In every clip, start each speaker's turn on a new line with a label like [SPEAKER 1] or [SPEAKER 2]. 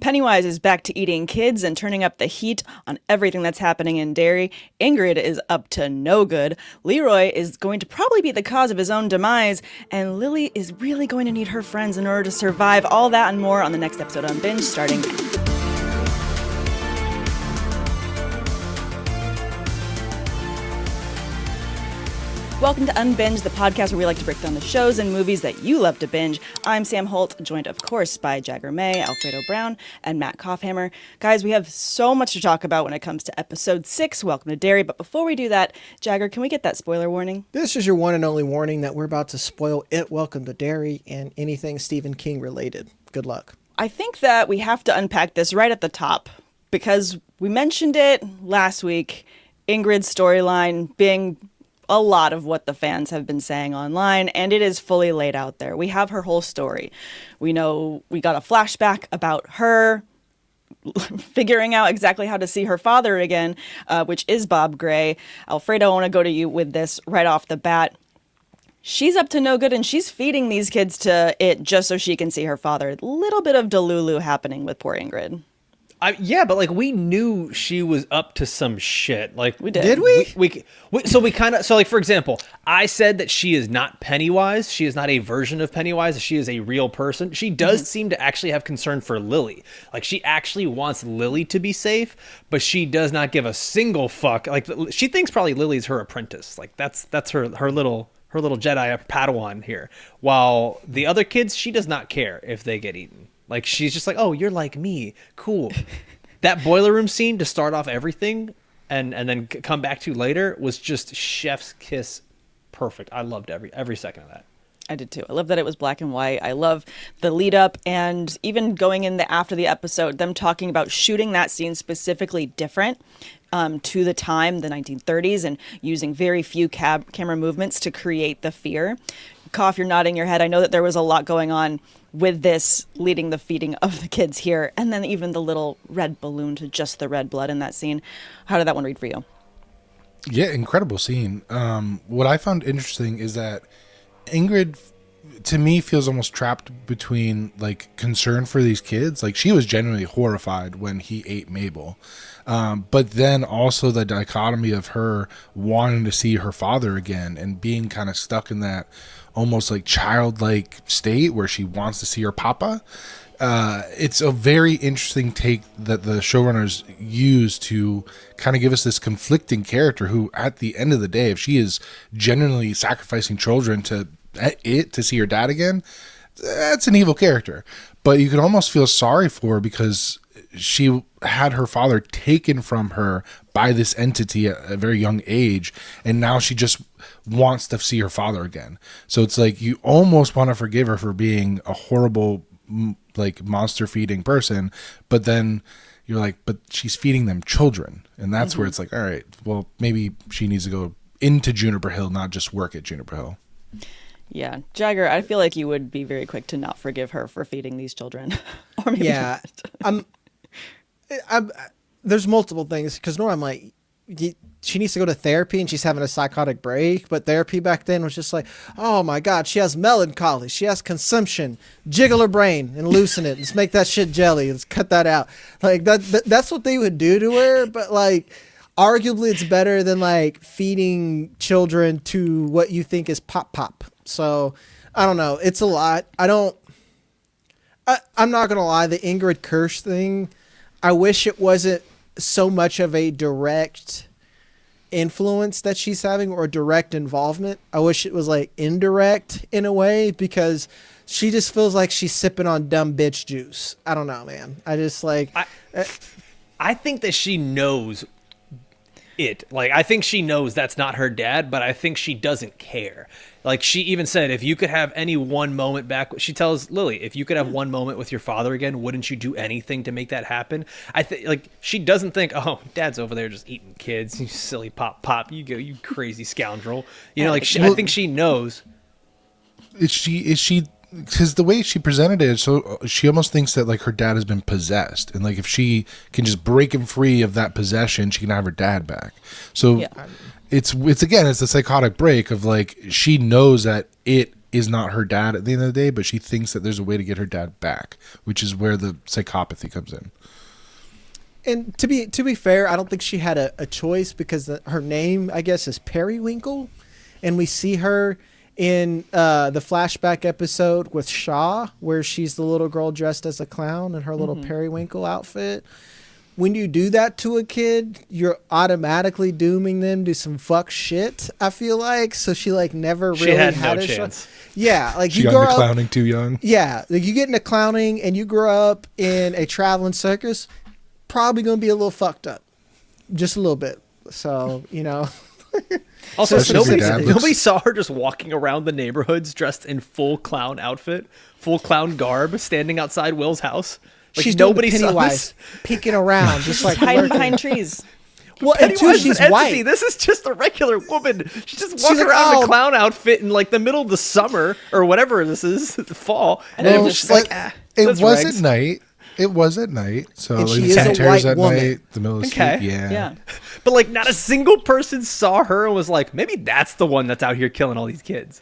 [SPEAKER 1] Pennywise is back to eating kids and turning up the heat on everything that's happening in Derry. Ingrid is up to no good. Leroy is going to probably be the cause of his own demise. And Lily is really going to need her friends in order to survive. All that and more on the next episode on Binge, starting now. Welcome to Unbinged, the podcast where we like to break down the shows and movies that you love to binge. I'm Sam Holt, joined, of course, by JaggerMay, Alfredo Brown, and Matt Kopfhamer. Guys, we have so much to talk about when it comes to episode 6, Welcome to Derry. But before we do that, Jagger, can we get that spoiler warning?
[SPEAKER 2] This is your one and only warning that we're about to spoil It, Welcome to Derry, and anything Stephen King related. Good luck.
[SPEAKER 1] I think that we have to unpack this right at the top, because we mentioned it last week, Ingrid's storyline being a lot of what the fans have been saying online, and it is fully laid out there. We have her whole story. We know we got a flashback about her figuring out exactly how to see her father again, which is Bob Gray. Alfredo, I want to go to you with this right off the bat. She's up to no good, and she's feeding these kids to it just so she can see her father. A little bit of Delulu happening with poor Ingrid.
[SPEAKER 3] Yeah, but like we knew she was up to some shit. Like
[SPEAKER 1] we did.
[SPEAKER 2] Did we?
[SPEAKER 3] We kind of like, for example, I said that she is not Pennywise. She is not a version of Pennywise. She is a real person. She does seem to actually have concern for Lily. Like she actually wants Lily to be safe, but she does not give a single fuck. Like she thinks probably Lily's her apprentice. Like that's her little Jedi Padawan here. While the other kids, she does not care if they get eaten. Like, she's just like, oh, you're like me. Cool. That boiler room scene to start off everything and then come back to later was just chef's kiss perfect. I loved every second of that.
[SPEAKER 1] I did too. I love that it was black and white. I love the lead up, and even going in after the episode, them talking about shooting that scene specifically different to the time, the 1930s, and using very few camera movements to create the fear. Kopf, you're nodding your head. I know that there was a lot going on with this leading the feeding of the kids here, and then even the little red balloon to just the red blood in that scene. How did that one read for you?
[SPEAKER 4] Yeah, incredible scene. What I found interesting is that Ingrid, to me, feels almost trapped between like concern for these kids. Like she was genuinely horrified when he ate Mabel. But then also the dichotomy of her wanting to see her father again and being kind of stuck in that almost like childlike state where she wants to see her papa. It's a very interesting take that the showrunners use to kind of give us this conflicting character who, at the end of the day, if she is genuinely sacrificing children to see her dad again, that's an evil character. But you can almost feel sorry for her because she had her father taken from her by this entity at a very young age, and now she just wants to see her father again. So it's like you almost want to forgive her for being a horrible, like, monster feeding person, but then you're like, but she's feeding them children, and that's where it's like, all right, well, maybe she needs to go into Juniper Hill, not just work at Juniper Hill.
[SPEAKER 1] Yeah, Jagger, I feel like you would be very quick to not forgive her for feeding these children. Or maybe
[SPEAKER 2] Yeah, there's multiple things, because normally I'm like, she needs to go to therapy and she's having a psychotic break, but therapy back then was just like, oh my god, she has melancholy, she has consumption, jiggle her brain and loosen it, let's make that shit jelly, let's cut that out. Like that's what they would do to her, but like arguably it's better than like feeding children to what you think is pop. So I don't know, it's a lot. I'm not gonna lie, the Ingrid Kersh thing, I wish it wasn't so much of a direct influence that she's having or direct involvement. I wish it was like indirect in a way, because she just feels like she's sipping on dumb bitch juice. I don't know, man. I just like
[SPEAKER 3] I think that she knows it. Like, I think she knows that's not her dad, but I think she doesn't care. Like, she even said, if you could have any one moment back, she tells Lily, if you could have one moment with your father again, wouldn't you do anything to make that happen? I think, like, she doesn't think, oh, dad's over there just eating kids, you silly pop, you go, you crazy scoundrel. You know, like, I think she knows.
[SPEAKER 4] Is she because the way she presented it, so she almost thinks that like her dad has been possessed, and like if she can just break him free of that possession, she can have her dad back. So it's again, it's the psychotic break of like she knows that it is not her dad at the end of the day, but she thinks that there's a way to get her dad back, which is where the psychopathy comes in.
[SPEAKER 2] And to be fair, I don't think she had a choice, because her name, I guess, is Periwinkle, and we see her in the flashback episode with Shaw, where she's the little girl dressed as a clown in her little periwinkle outfit. When you do that to a kid, you're automatically dooming them to some fuck shit, I feel like. So she like never really
[SPEAKER 3] had
[SPEAKER 2] had
[SPEAKER 3] no
[SPEAKER 2] a
[SPEAKER 3] chance.
[SPEAKER 2] Yeah, like
[SPEAKER 4] She
[SPEAKER 2] you
[SPEAKER 4] got
[SPEAKER 2] grow
[SPEAKER 4] into
[SPEAKER 2] up
[SPEAKER 4] clowning too young.
[SPEAKER 2] Yeah, like you get into clowning and you grow up in a traveling circus, probably going to be a little fucked up. Just a little bit. So, you know.
[SPEAKER 3] Also,
[SPEAKER 4] Especially if your dad looks-
[SPEAKER 3] nobody saw her just walking around the neighborhoods dressed in full clown outfit, full clown garb, standing outside Will's house. Like,
[SPEAKER 2] She's
[SPEAKER 3] nobody
[SPEAKER 2] doing the
[SPEAKER 3] saw
[SPEAKER 2] Pennywise,
[SPEAKER 3] this.
[SPEAKER 2] peeking around, just like
[SPEAKER 1] Hiding
[SPEAKER 2] lurking.
[SPEAKER 1] behind trees.
[SPEAKER 2] Well, and two,
[SPEAKER 3] Pennywise is
[SPEAKER 2] she's
[SPEAKER 3] an entity.
[SPEAKER 2] white.
[SPEAKER 3] This is just a regular woman. She's just walking
[SPEAKER 2] like,
[SPEAKER 3] around in
[SPEAKER 2] "Oh."
[SPEAKER 3] a clown outfit in like the middle of the summer or whatever this is, the fall. And
[SPEAKER 4] Well,
[SPEAKER 3] it was just like,
[SPEAKER 4] it
[SPEAKER 3] that's
[SPEAKER 4] was
[SPEAKER 3] regs.
[SPEAKER 4] at night. It was at night. So
[SPEAKER 2] And
[SPEAKER 4] like,
[SPEAKER 2] she is a
[SPEAKER 4] cemeteries
[SPEAKER 2] white
[SPEAKER 4] at
[SPEAKER 2] woman.
[SPEAKER 4] night, the middle of the
[SPEAKER 3] Okay.
[SPEAKER 4] street. Yeah.
[SPEAKER 1] Yeah.
[SPEAKER 3] But like, not a single person saw her and was like, maybe that's the one that's out here killing all these kids.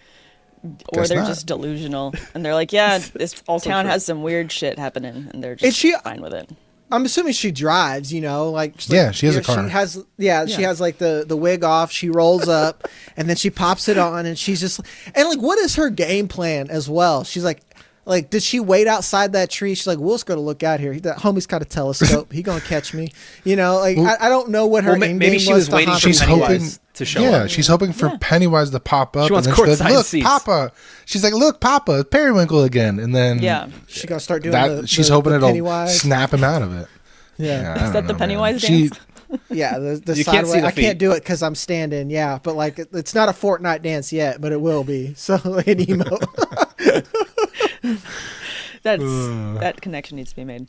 [SPEAKER 1] Or
[SPEAKER 4] Guess
[SPEAKER 1] they're
[SPEAKER 4] not.
[SPEAKER 1] just delusional. And they're like, yeah, this
[SPEAKER 3] also
[SPEAKER 1] town
[SPEAKER 3] true.
[SPEAKER 1] has some weird shit happening. And they're
[SPEAKER 2] And
[SPEAKER 1] just
[SPEAKER 2] she-
[SPEAKER 1] fine with it.
[SPEAKER 2] I'm assuming she drives, you know, like
[SPEAKER 4] Yeah, she has a car.
[SPEAKER 2] She has, she has like the wig off. She rolls up, and then she pops it on, and she's just and like, what is her game plan as well? She's like, did she wait outside that tree? She's like, Will's gonna look out here. That homie's got a telescope. He gonna catch me. You know, like I don't know what her
[SPEAKER 3] Well,
[SPEAKER 2] end
[SPEAKER 3] maybe
[SPEAKER 2] game
[SPEAKER 3] she was
[SPEAKER 2] to
[SPEAKER 3] waiting
[SPEAKER 2] haunt
[SPEAKER 3] for
[SPEAKER 4] She's
[SPEAKER 2] her.
[SPEAKER 4] hoping
[SPEAKER 3] Pennywise to show
[SPEAKER 4] yeah,
[SPEAKER 3] up.
[SPEAKER 4] she's hoping for Pennywise to pop up.
[SPEAKER 3] She wants
[SPEAKER 4] and then she's
[SPEAKER 3] courtside
[SPEAKER 4] like, look,
[SPEAKER 3] seats.
[SPEAKER 4] Papa. She's like, look, Papa, it's Periwinkle again. And then
[SPEAKER 1] Yeah.
[SPEAKER 2] She's gonna start doing
[SPEAKER 4] that she's hoping
[SPEAKER 2] the
[SPEAKER 4] it'll
[SPEAKER 2] Pennywise.
[SPEAKER 4] snap him out of it.
[SPEAKER 2] Yeah,
[SPEAKER 4] I don't
[SPEAKER 1] that the
[SPEAKER 4] know,
[SPEAKER 1] Pennywise
[SPEAKER 4] man.
[SPEAKER 1] dance?
[SPEAKER 2] yeah. The
[SPEAKER 3] You can't
[SPEAKER 2] sideways.
[SPEAKER 3] see the
[SPEAKER 2] I can't
[SPEAKER 3] feet.
[SPEAKER 2] do it because I'm standing. Yeah, but like it's not a Fortnite dance yet, but it will be. So an emo.
[SPEAKER 1] That connection needs to be made.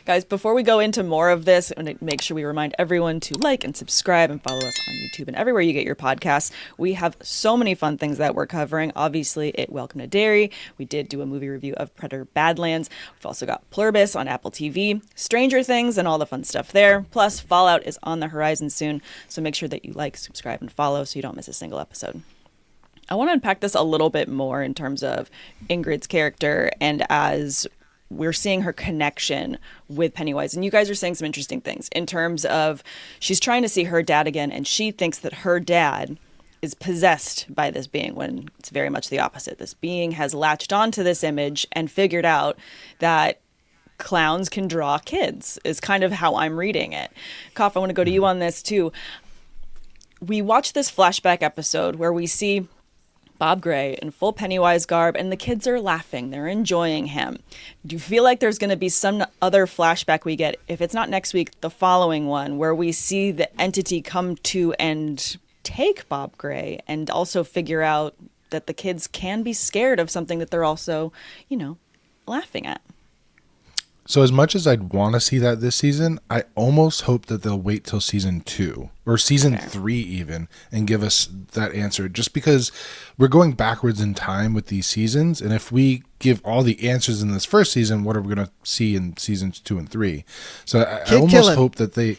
[SPEAKER 1] Guys, before we go into more of this, I want to make sure we remind everyone to like and subscribe and follow us on YouTube and everywhere you get your podcasts. We have so many fun things that we're covering. Obviously, Welcome to Derry. We did do a movie review of Predator Badlands. We've also got Pluribus on Apple TV, Stranger Things, and all the fun stuff there. Plus, Fallout is on the horizon soon, so make sure that you like, subscribe, and follow so you don't miss a single episode. I want to unpack this a little bit more in terms of Ingrid's character and as we're seeing her connection with Pennywise. And you guys are saying some interesting things in terms of she's trying to see her dad again, and she thinks that her dad is possessed by this being when it's very much the opposite. This being has latched onto this image and figured out that clowns can draw kids is kind of how I'm reading it. Kopf, I want to go to you on this too. We watched this flashback episode where we see Bob Gray in full Pennywise garb, and the kids are laughing. They're enjoying him. Do you feel like there's going to be some other flashback we get, if it's not next week, the following one, where we see the entity come to and take Bob Gray and also figure out that the kids can be scared of something that they're also, laughing at?
[SPEAKER 4] So as much as I'd want to see that this season, I almost hope that they'll wait till season 2 or season 3 even and give us that answer, just because we're going backwards in time with these seasons. And if we give all the answers in this first season, what are we going to see in seasons 2 and 3? So I almost
[SPEAKER 2] killing.
[SPEAKER 4] hope that they,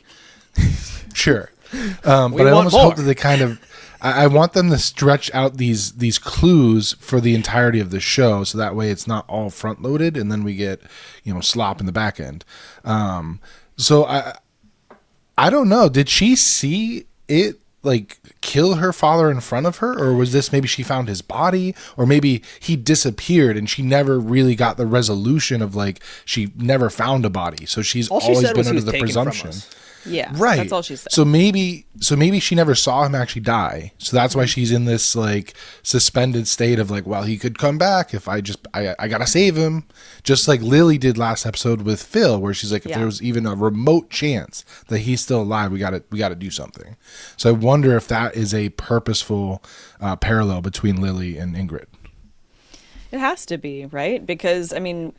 [SPEAKER 4] sure. But I
[SPEAKER 3] want
[SPEAKER 4] almost
[SPEAKER 3] more.
[SPEAKER 4] hope that they kind of, I want them to stretch out these clues for the entirety of the show, so that way it's not all front loaded and then we get slop in the back end. So I don't know. Did she see it like kill her father in front of her, or was this maybe she found his body, or maybe he disappeared and she never really got the resolution of like she never found a body, so she's
[SPEAKER 3] All she
[SPEAKER 4] always
[SPEAKER 3] said was
[SPEAKER 4] been
[SPEAKER 3] he
[SPEAKER 4] under
[SPEAKER 3] was
[SPEAKER 4] the
[SPEAKER 3] taken from
[SPEAKER 4] presumption.
[SPEAKER 3] us.
[SPEAKER 1] Yeah,
[SPEAKER 4] Right.
[SPEAKER 1] that's all she said.
[SPEAKER 4] So maybe she never saw him actually die. So that's why she's in this like suspended state of like, well, he could come back if I gotta save him. Just like Lily did last episode with Phil, where she's like, if
[SPEAKER 1] Yeah.
[SPEAKER 4] there was even a remote chance that he's still alive, we gotta do something. So I wonder if that is a purposeful parallel between Lily and Ingrid.
[SPEAKER 1] It has to be, right? Because,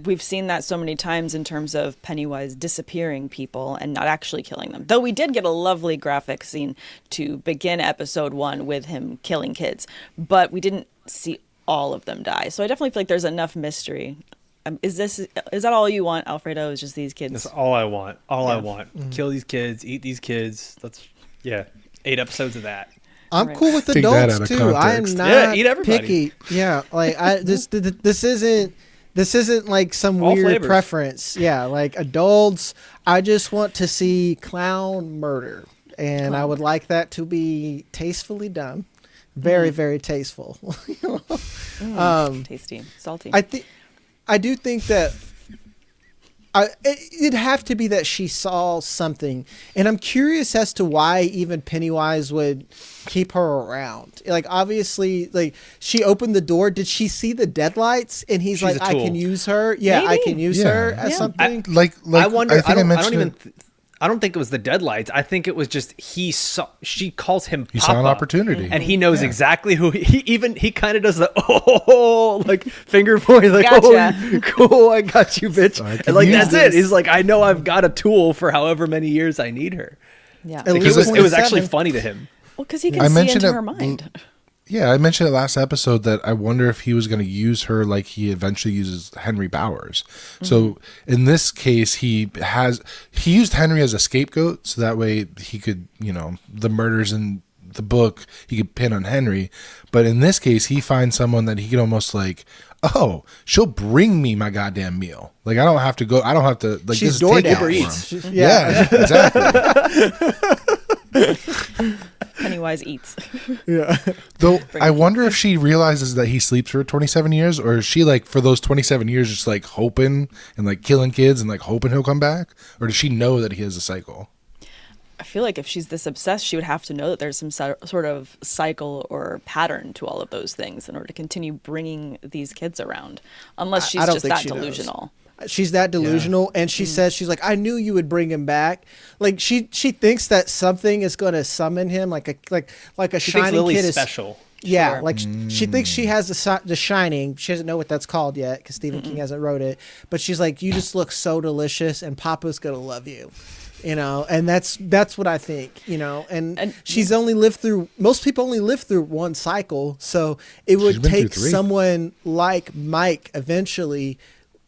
[SPEAKER 1] we've seen that so many times in terms of Pennywise disappearing people and not actually killing them. Though we did get a lovely graphic scene to begin episode 1 with him killing kids, but we didn't see all of them die. So I definitely feel like there's enough mystery. Is that all you want, Alfredo? Is just these kids?
[SPEAKER 3] That's all I want. I want. Kill these kids, eat these kids. 8 episodes of that.
[SPEAKER 2] I'm
[SPEAKER 1] Right.
[SPEAKER 2] cool with
[SPEAKER 4] Take that
[SPEAKER 2] adults
[SPEAKER 4] out of
[SPEAKER 2] too. I am
[SPEAKER 4] context.
[SPEAKER 2] not
[SPEAKER 3] Yeah, eat everybody.
[SPEAKER 2] picky. Yeah, like this isn't like some
[SPEAKER 3] All
[SPEAKER 2] weird
[SPEAKER 3] flavors.
[SPEAKER 2] preference. Yeah, like adults, I just want to see clown murder, and I would like that to be tastefully done. Very, very tasteful.
[SPEAKER 1] Tasty, salty.
[SPEAKER 2] I do think that it'd have to be that she saw something, and I'm curious as to why even Pennywise would keep her around. Like, obviously, like, she opened the door. Did she see the deadlights? And he's
[SPEAKER 3] She's
[SPEAKER 2] like,
[SPEAKER 3] a
[SPEAKER 2] I
[SPEAKER 3] tool.
[SPEAKER 2] can use her. Yeah, I
[SPEAKER 1] Maybe.
[SPEAKER 2] can use
[SPEAKER 4] Yeah.
[SPEAKER 2] her as
[SPEAKER 1] Yeah.
[SPEAKER 2] something.
[SPEAKER 3] I wonder. I,
[SPEAKER 4] think
[SPEAKER 3] don't even.
[SPEAKER 4] mentioned
[SPEAKER 3] I don't think it was the deadlights. I think it was just he saw. She calls him.
[SPEAKER 4] He
[SPEAKER 3] Papa,
[SPEAKER 4] saw an opportunity.
[SPEAKER 3] and he knows
[SPEAKER 4] Yeah.
[SPEAKER 3] exactly who. He kind of does the like finger point, like
[SPEAKER 1] Gotcha.
[SPEAKER 3] oh cool, I got you, bitch,
[SPEAKER 4] I can
[SPEAKER 3] and like
[SPEAKER 4] use
[SPEAKER 3] that's
[SPEAKER 4] this.
[SPEAKER 3] it. He's like, I know I've got a tool for however many years I need her.
[SPEAKER 1] Yeah.
[SPEAKER 2] At
[SPEAKER 3] Like,
[SPEAKER 2] least
[SPEAKER 3] it was actually
[SPEAKER 2] 27.
[SPEAKER 3] funny to him.
[SPEAKER 1] Well, because he
[SPEAKER 4] I
[SPEAKER 1] can see
[SPEAKER 4] mentioned
[SPEAKER 1] into
[SPEAKER 4] it-
[SPEAKER 1] her mind.
[SPEAKER 4] Yeah, I mentioned it last episode that I wonder if he was going to use her like he eventually uses Henry Bowers. So in this case, he used Henry as a scapegoat, so that way he could, the murders in the book he could pin on Henry. But in this case, he finds someone that he could almost like, oh, she'll bring me my goddamn meal. Like I don't have to go. I don't have to like.
[SPEAKER 2] She's
[SPEAKER 4] this is takeout
[SPEAKER 2] DoorDash.
[SPEAKER 4] for him.
[SPEAKER 2] She's-
[SPEAKER 4] Yeah, exactly.
[SPEAKER 1] Pennywise eats.
[SPEAKER 2] Yeah.
[SPEAKER 4] Though I wonder if she realizes that he sleeps for 27 years, or is she like for those 27 years just like hoping and like killing kids and like hoping he'll come back, or does she know that he has a cycle?
[SPEAKER 1] I feel like if she's this obsessed, she would have to know that there's some sort of cycle or pattern to all of those things in order to continue bringing these kids around. Unless she's
[SPEAKER 2] I don't
[SPEAKER 1] just
[SPEAKER 2] think
[SPEAKER 1] that
[SPEAKER 2] she knows.
[SPEAKER 1] delusional.
[SPEAKER 2] She's that delusional, and she says, she's like, I knew you would bring him back. Like she thinks that something is going to summon him, like a
[SPEAKER 3] She thinks
[SPEAKER 2] shining
[SPEAKER 3] Lily's
[SPEAKER 2] kid is
[SPEAKER 3] special.
[SPEAKER 2] Yeah,
[SPEAKER 1] Sure.
[SPEAKER 2] like she thinks she has the Shining. She doesn't know what that's called yet because Stephen King hasn't wrote it. But she's like, you just look so delicious, and Papa's gonna love you, And that's what I think, And she's only lived through. Most people only live through one cycle, so it would
[SPEAKER 4] She's been through
[SPEAKER 2] take
[SPEAKER 4] 3.
[SPEAKER 2] someone like Mike eventually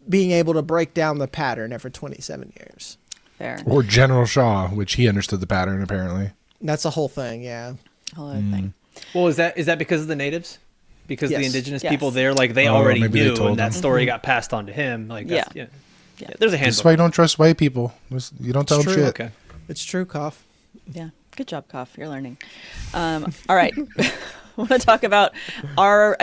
[SPEAKER 2] being able to break down the pattern after 27 years.
[SPEAKER 1] Fair.
[SPEAKER 4] Or General Shaw, which he understood the pattern apparently.
[SPEAKER 2] That's a whole thing, yeah.
[SPEAKER 1] Whole other thing.
[SPEAKER 3] Well, is that because of the natives? Because the
[SPEAKER 2] Yes.
[SPEAKER 3] indigenous
[SPEAKER 1] Yes.
[SPEAKER 3] people there, like they
[SPEAKER 4] Oh,
[SPEAKER 3] already
[SPEAKER 4] maybe they
[SPEAKER 3] knew,
[SPEAKER 4] told
[SPEAKER 3] and that
[SPEAKER 4] them.
[SPEAKER 3] story got passed on to him. Like, that's,
[SPEAKER 1] Yeah.
[SPEAKER 3] yeah. There's a
[SPEAKER 4] That's
[SPEAKER 3] handbook.
[SPEAKER 4] why you don't trust white people. You don't tell them
[SPEAKER 2] true.
[SPEAKER 4] shit.
[SPEAKER 3] Okay.
[SPEAKER 2] It's true, Koff.
[SPEAKER 1] Yeah. Good job, Koff. You're learning. All right. I want to talk about our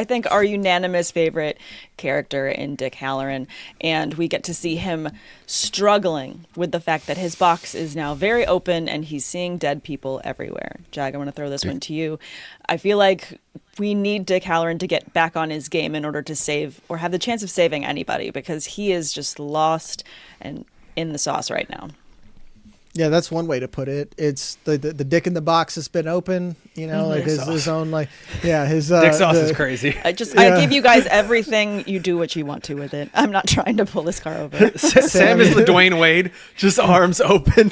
[SPEAKER 1] unanimous favorite character in Dick Hallorann. And we get to see him struggling with the fact that his box is now very open and he's seeing dead people everywhere. Jag, I want to throw this one to you. I feel like we need Dick Hallorann to get back on his game in order to save or have the chance of saving anybody, because he is just lost and in the sauce right now.
[SPEAKER 2] Yeah, that's one way to put it. It's the dick in the box has been open, like his own his
[SPEAKER 3] Dick sauce is crazy.
[SPEAKER 1] I give you guys everything. You do what you want to with it. I'm not trying to pull this car over.
[SPEAKER 3] Sam is the Dwayne Wade, just arms open.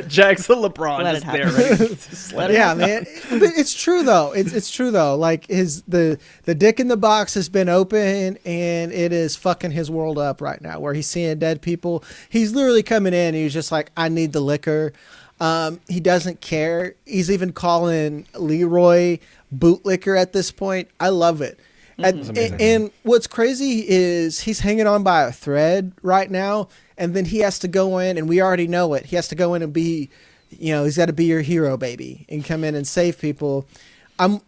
[SPEAKER 3] Jag's the LeBron,
[SPEAKER 1] Let
[SPEAKER 3] just
[SPEAKER 1] it
[SPEAKER 3] there.
[SPEAKER 1] happen.
[SPEAKER 3] Ready. Just let it
[SPEAKER 2] Yeah, man. But it's true though. It's true though. Like the dick in the box has been open, and it is fucking his world up right now. Where he's seeing dead people. He's literally coming in. And he's just like, I need the liquor. He doesn't care. He's even calling Leroy bootlicker at this point. I love it. And what's crazy is he's hanging on by a thread right now, and then he has to go in, and we already know it. He has to go in and be, he's got to be your hero, baby, and come in and save people. I'm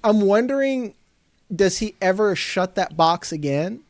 [SPEAKER 2] wondering, does he ever shut that box again,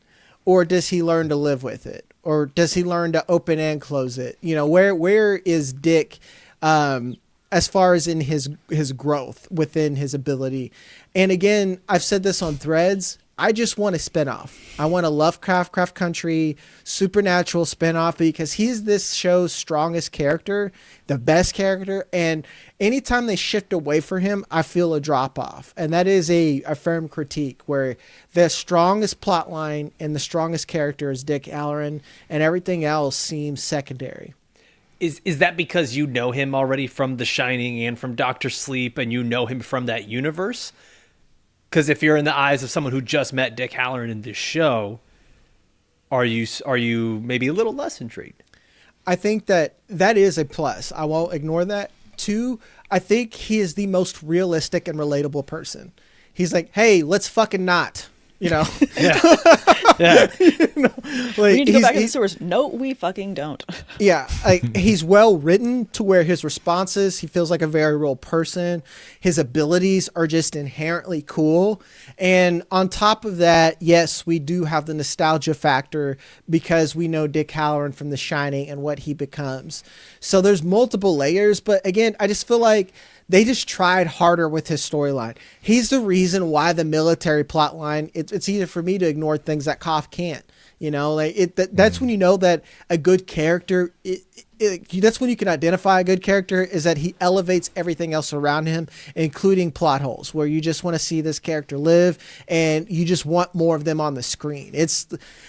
[SPEAKER 2] or does he learn to live with it, or does he learn to open and close it? Where is Dick, as far as in his growth within his ability? And again, I've said this on Threads. I just want a spinoff. I want a Lovecraft Country supernatural spinoff, because he's this show's strongest character, the best character. And anytime they shift away from him, I feel a drop off. And that is a firm critique, where the strongest plot line and the strongest character is Dick Hallorann, and everything else seems secondary.
[SPEAKER 3] Is that because you know him already from The Shining and from Doctor Sleep, and you know him from that universe? Because if you're in the eyes of someone who just met Dick Hallorann in this show, are you maybe a little less intrigued?
[SPEAKER 2] I think that is a plus. I won't ignore that. two, I think he is the most realistic and relatable person. He's like, hey, let's fucking not. You know,
[SPEAKER 3] Yeah. Yeah.
[SPEAKER 2] like,
[SPEAKER 1] We need to go back in the sewers. No, we fucking don't.
[SPEAKER 2] yeah, like he's well written to where his responses, he feels like a very real person. His abilities are just inherently cool. And on top of that, yes, we do have the nostalgia factor because we know Dick Hallorann from The Shining and what he becomes. So there's multiple layers. But again, I just feel like they just tried harder with his storyline. He's the reason why the military plot line, it's easier for me to ignore things that Kopf can't. You know, like that's when you know that a good character, that's when you can identify a good character, is that he elevates everything else around him, including plot holes, where you just want to see this character live and you just want more of them on the screen. It's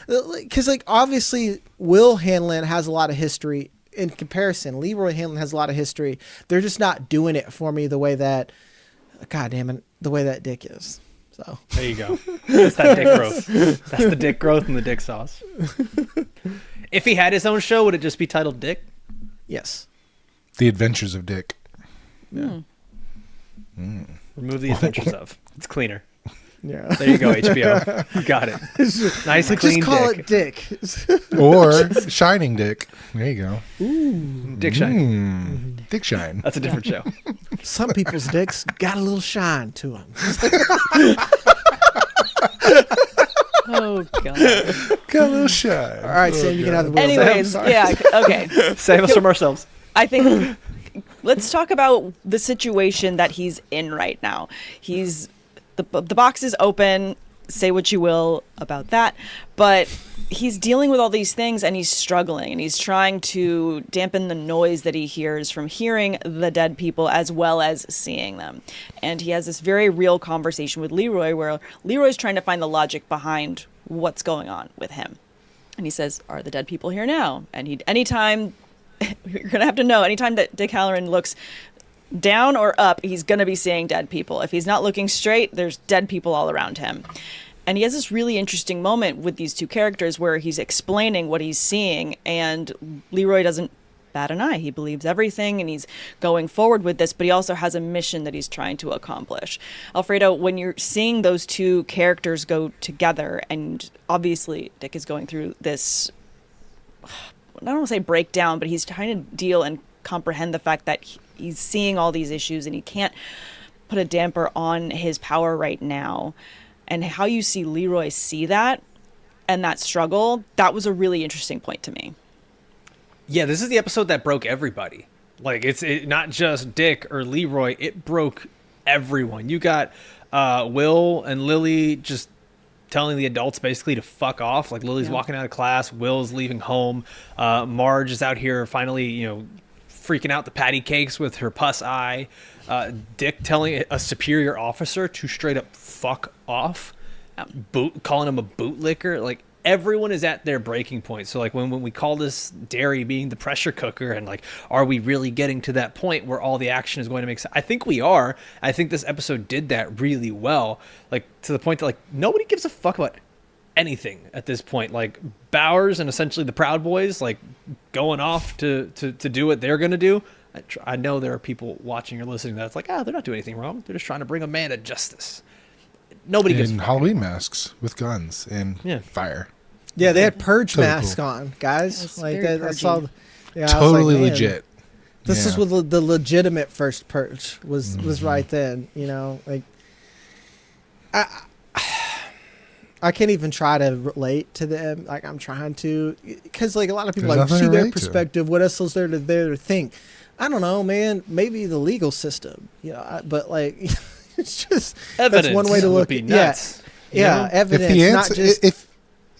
[SPEAKER 2] because, like, obviously Will Hanlon has a lot of history. In comparison, Leroy Hanlon has a lot of history. They're just not doing it for me the way that, God damn it, the way that Dick is. So
[SPEAKER 3] There you go. That's that dick growth. That's the dick growth and the dick sauce. If he had his own show, would it just be titled Dick?
[SPEAKER 2] yes,
[SPEAKER 4] The Adventures of Dick.
[SPEAKER 3] Remove the adventures of. It's cleaner.
[SPEAKER 2] yeah.
[SPEAKER 3] There you go, HBO. You got it. Nice
[SPEAKER 2] Like,
[SPEAKER 3] clean
[SPEAKER 2] just call
[SPEAKER 3] dick.
[SPEAKER 2] it Dick.
[SPEAKER 4] Or Shining Dick. There you go.
[SPEAKER 3] Dick shine.
[SPEAKER 4] Dick Shine.
[SPEAKER 3] That's a different show.
[SPEAKER 2] Some people's dicks got a little shine to them.
[SPEAKER 1] Oh god.
[SPEAKER 4] Got a little shine.
[SPEAKER 2] All right, Sam, you can have the wheel.
[SPEAKER 1] Anyways, yeah, okay.
[SPEAKER 3] Save us from ourselves.
[SPEAKER 1] I think let's talk about the situation that he's in right now. He's the box is open. Say what you will about that, but he's dealing with all these things and he's struggling and he's trying to dampen the noise that he hears from hearing the dead people as well as seeing them. And he has this very real conversation with Leroy where Leroy's trying to find the logic behind what's going on with him. And he says, "Are the dead people here now?" And anytime you're gonna have to know, anytime that Dick Hallorann looks down or up, he's going to be seeing dead people. If he's not looking straight, there's dead people all around him. And he has this really interesting moment with these two characters where he's explaining what he's seeing, and Leroy doesn't bat an eye. He believes everything, and he's going forward with this, but he also has a mission that he's trying to accomplish. Alfredo, when you're seeing those two characters go together, and obviously Dick is going through this, I don't want to say breakdown, but he's trying to deal and comprehend the fact that he's seeing all these issues and he can't put a damper on his power right now. And how you see Leroy see that and that struggle, that was a really interesting point to me.
[SPEAKER 3] Yeah, this is the episode that broke everybody. Like, it's not just Dick or Leroy. It broke everyone. You got Will and Lily just telling the adults basically to fuck off. Like, Lily's walking out of class. Will's leaving home. Marge is out here finally, freaking out the patty cakes with her pus eye. Dick telling a superior officer to straight up fuck off. Calling him a bootlicker. Like, everyone is at their breaking point. So, like, when we call this Derry being the pressure cooker, and like, are we really getting to that point where all the action is going to make sense? I think we are. I think this episode did that really well. Like, to the point that, like, nobody gives a fuck about anything at this point. Like, Bowers and essentially the Proud Boys, like, going off to do what they're going to do. I know there are people watching or listening that's like, they're not doing anything wrong. They're just trying to bring a man to justice. Nobody gives a fuck.
[SPEAKER 4] Halloween masks with guns and fire.
[SPEAKER 2] Yeah, they had purge
[SPEAKER 4] Totally
[SPEAKER 2] masks
[SPEAKER 4] cool.
[SPEAKER 2] on, guys.
[SPEAKER 1] That's
[SPEAKER 2] Like
[SPEAKER 1] very
[SPEAKER 2] that, that's all.
[SPEAKER 1] purgy.
[SPEAKER 2] Yeah, I was
[SPEAKER 4] Totally
[SPEAKER 2] like, man,
[SPEAKER 4] legit.
[SPEAKER 2] This is
[SPEAKER 4] Yeah.
[SPEAKER 2] what the legitimate first purge was right then. Like I can't even try to relate to them. Like, I'm trying to, because like a lot of people
[SPEAKER 4] There's
[SPEAKER 2] like
[SPEAKER 4] nothing
[SPEAKER 2] see
[SPEAKER 4] to
[SPEAKER 2] their
[SPEAKER 4] relate to.
[SPEAKER 2] perspective. What else is there to think? I don't know, man. Maybe the legal system. But like, it's just
[SPEAKER 3] Evidence
[SPEAKER 2] that's one way to
[SPEAKER 3] would
[SPEAKER 2] look.
[SPEAKER 3] be nuts.
[SPEAKER 2] Yeah, evidence.
[SPEAKER 4] If the
[SPEAKER 2] not
[SPEAKER 4] answer,
[SPEAKER 2] just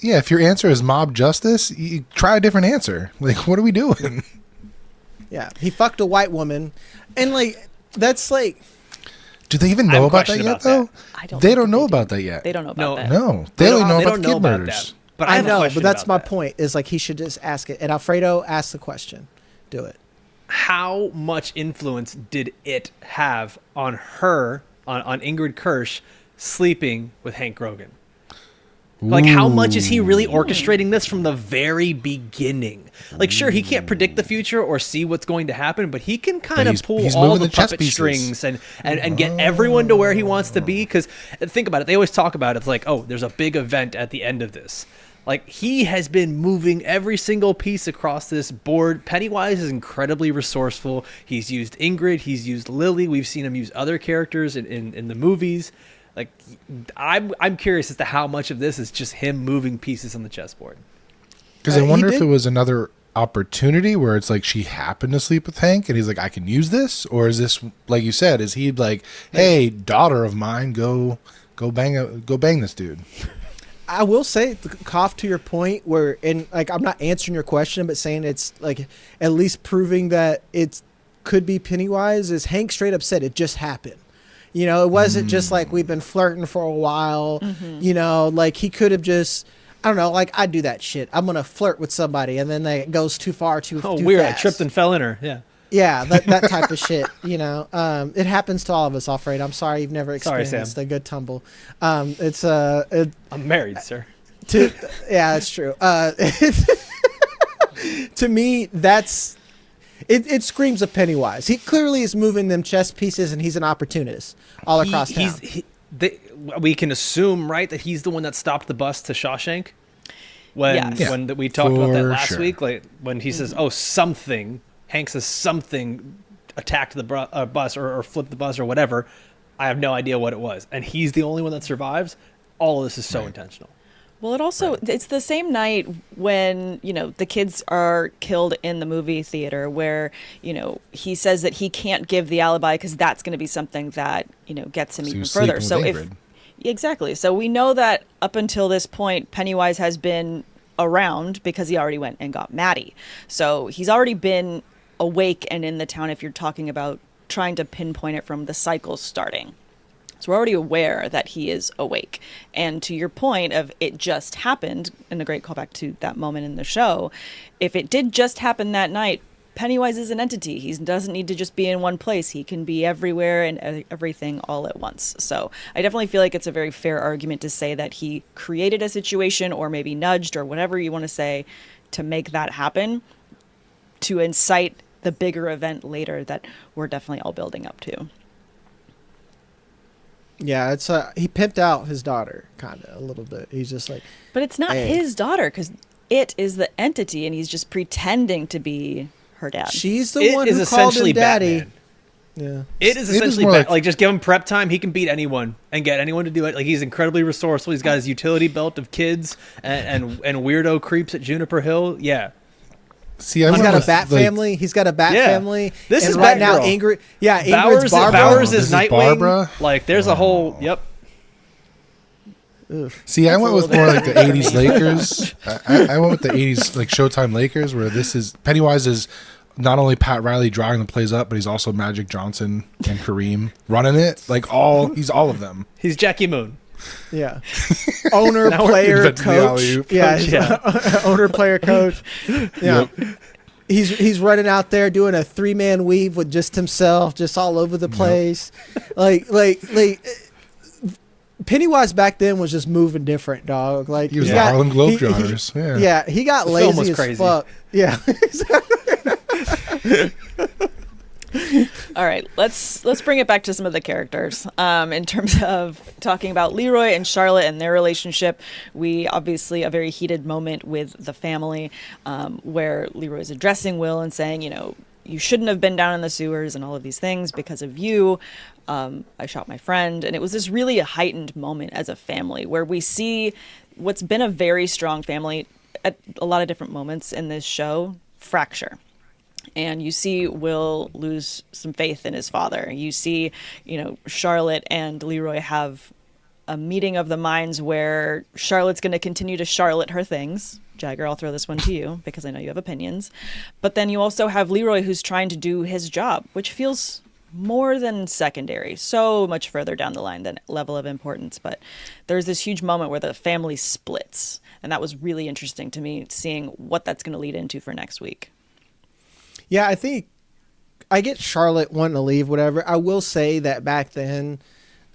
[SPEAKER 4] if your answer is mob justice, you try a different answer. Like, what are we doing?
[SPEAKER 2] yeah. He fucked a white woman, and like that's like.
[SPEAKER 4] Do they even
[SPEAKER 3] I have
[SPEAKER 4] know
[SPEAKER 3] a
[SPEAKER 4] about that
[SPEAKER 3] question
[SPEAKER 4] yet,
[SPEAKER 3] about that.
[SPEAKER 4] though?
[SPEAKER 1] I don't
[SPEAKER 4] They
[SPEAKER 1] think
[SPEAKER 4] don't
[SPEAKER 1] that
[SPEAKER 4] know
[SPEAKER 1] they do.
[SPEAKER 4] about that yet.
[SPEAKER 1] They don't know about that.
[SPEAKER 4] No, they only know
[SPEAKER 3] They
[SPEAKER 4] about
[SPEAKER 3] don't
[SPEAKER 4] the
[SPEAKER 3] know
[SPEAKER 4] kid
[SPEAKER 3] about
[SPEAKER 4] murders.
[SPEAKER 3] that. But I have a
[SPEAKER 2] know,
[SPEAKER 3] question
[SPEAKER 2] but that's
[SPEAKER 3] about
[SPEAKER 2] my
[SPEAKER 3] that.
[SPEAKER 2] point. Is like he should just ask it. And Alfredo asked the question. Do it.
[SPEAKER 3] How much influence did it have on her, on Ingrid Kersh, sleeping with Hank Grogan? Like, how much is he really orchestrating this from the very beginning? Like, sure, he can't predict the future or see what's going to happen, but he can kind of pull
[SPEAKER 4] he's
[SPEAKER 3] all
[SPEAKER 4] moving
[SPEAKER 3] the
[SPEAKER 4] the chess
[SPEAKER 3] puppet
[SPEAKER 4] pieces.
[SPEAKER 3] strings and get everyone to where he wants to be. Because think about it. They always talk about it. It's like, oh, there's a big event at the end of this. Like, he has been moving every single piece across this board. Pennywise is incredibly resourceful. He's used Ingrid. He's used Lily. We've seen him use other characters in the movies. Like, I'm curious as to how much of this is just him moving pieces on the chessboard.
[SPEAKER 4] Because I wonder if it was another opportunity where it's like she happened to sleep with Hank and he's like, I can use this? Or is this, like you said, is he like, hey, daughter of mine, go bang this dude?
[SPEAKER 2] I will say, Kopf, to your point, where, and like, I'm not answering your question, but saying it's like at least proving that it could be Pennywise, is Hank straight up said it just happened. You know, it wasn't just like we've been flirting for a while. You know, like he could have just, I don't know, like I do that shit. I'm going to flirt with somebody and then it goes too far, too
[SPEAKER 3] weird.
[SPEAKER 2] fast.
[SPEAKER 3] I tripped and fell in her. Yeah.
[SPEAKER 2] Yeah, that type of shit, you know. It happens to all of us, Alfredo. I'm sorry you've never
[SPEAKER 3] Sorry,
[SPEAKER 2] experienced
[SPEAKER 3] Sam.
[SPEAKER 2] a good tumble.
[SPEAKER 3] I'm married, sir.
[SPEAKER 2] Yeah, that's true. To me, that's it screams of Pennywise. He clearly is moving them chess pieces, and he's an opportunist all across town.
[SPEAKER 3] We can assume, right, that he's the one that stopped the bus to Shawshank when we talked about that last week. Like when he says, "Oh, something," Hank says something attacked the bus or flipped the bus or whatever. I have no idea what it was, and he's the only one that survives. All of this is so intentional.
[SPEAKER 1] Well, it's the same night when, you know, the kids are killed in the movie theater where, you know, he says that he can't give the alibi because that's going to be something that, you know, gets him even further. So exactly. So we know that up until this point, Pennywise has been around because he already went and got Maddie. So he's already been awake and in the town if you're talking about trying to pinpoint it from the cycle starting. So we're already aware that he is awake. And to your point of it just happened, and a great callback to that moment in the show, if it did just happen that night, Pennywise is an entity. He doesn't need to just be in one place. He can be everywhere and everything all at once. So I definitely feel like it's a very fair argument to say that he created a situation or maybe nudged or whatever you want to say to make that happen, to incite the bigger event later that we're definitely all building up to.
[SPEAKER 2] Yeah, it's he pimped out his daughter kind of a little bit. He's just like,
[SPEAKER 1] but it's not his daughter because it is the entity, and he's just pretending to be her dad.
[SPEAKER 2] She's the one who called him daddy.
[SPEAKER 3] Batman.
[SPEAKER 2] Yeah,
[SPEAKER 3] it is essentially like just give him prep time. He can beat anyone and get anyone to do it. Like he's incredibly resourceful. He's got his utility belt of kids and weirdo creeps at Juniper Hill. Yeah.
[SPEAKER 2] See, he's got a bat family. He's got a bat family.
[SPEAKER 3] This is
[SPEAKER 2] right now.
[SPEAKER 3] Ingrid.
[SPEAKER 2] Yeah, Ingrid's Barbara.
[SPEAKER 3] Bowers is Nightwing. Barbara. Like there's a whole. Yep.
[SPEAKER 4] See, I went with more like the '80s Lakers. I went with the '80s like Showtime Lakers, where this is Pennywise is not only Pat Riley drawing the plays up, but he's also Magic Johnson and Kareem running it. Like he's all of them.
[SPEAKER 3] He's Jackie Moon.
[SPEAKER 2] Yeah. Owner, player, coach. Yeah. Owner, player, coach. Yeah. Yep. He's running out there doing a 3-man weave with just himself, just all over the place. Yep. Like Pennywise back then was just moving different, dog. Like
[SPEAKER 4] he was the Harlem Globetrotters.
[SPEAKER 2] Yeah, he got lazy as crazy. Fuck. Yeah.
[SPEAKER 1] All right, let's bring it back to some of the characters. In terms of talking about Leroy and Charlotte and their relationship, we obviously a very heated moment with the family where Leroy is addressing Will and saying, you know, you shouldn't have been down in the sewers and all of these things because of you. I shot my friend. And it was this really heightened moment as a family where we see what's been a very strong family at a lot of different moments in this show fracture. And you see Will lose some faith in his father. You see, you know, Charlotte and Leroy have a meeting of the minds where Charlotte's going to continue to Charlotte her things. Jagger, I'll throw this one to you because I know you have opinions. But then you also have Leroy who's trying to do his job, which feels more than secondary, so much further down the line than level of importance. But there's this huge moment where the family splits. And that was really interesting to me, seeing what that's going to lead into for next week.
[SPEAKER 2] Yeah, I think I get Charlotte wanting to leave, whatever. I will say that back then,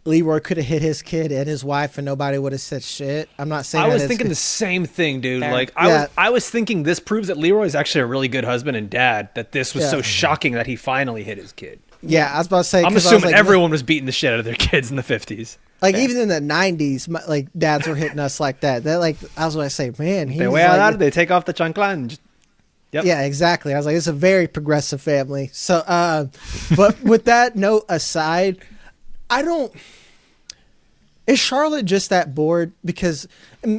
[SPEAKER 2] Leroy could have hit his kid and his wife and nobody would have said shit. I'm not saying
[SPEAKER 3] I
[SPEAKER 2] that
[SPEAKER 3] was
[SPEAKER 2] it's-
[SPEAKER 3] thinking the same thing, dude.
[SPEAKER 1] Fair.
[SPEAKER 3] Like
[SPEAKER 2] Yeah.
[SPEAKER 3] I was thinking this proves that Leroy's actually a really good husband and dad. That this was
[SPEAKER 2] Yeah.
[SPEAKER 3] so shocking that he finally hit his kid.
[SPEAKER 2] Yeah, I was about to say.
[SPEAKER 3] I'm
[SPEAKER 2] 'cause I was
[SPEAKER 3] assuming
[SPEAKER 2] like,
[SPEAKER 3] everyone was beating the shit out of their kids in the 50s.
[SPEAKER 2] Like even in the 90s, like dads were hitting us like that. That like I was going to say, man, he's
[SPEAKER 3] They wear
[SPEAKER 2] like,
[SPEAKER 3] that, they take off the chancla and just, yep.
[SPEAKER 2] Yeah, exactly. I was like, it's a very progressive family. So, but with that note aside, I don't. Is Charlotte just that bored? Because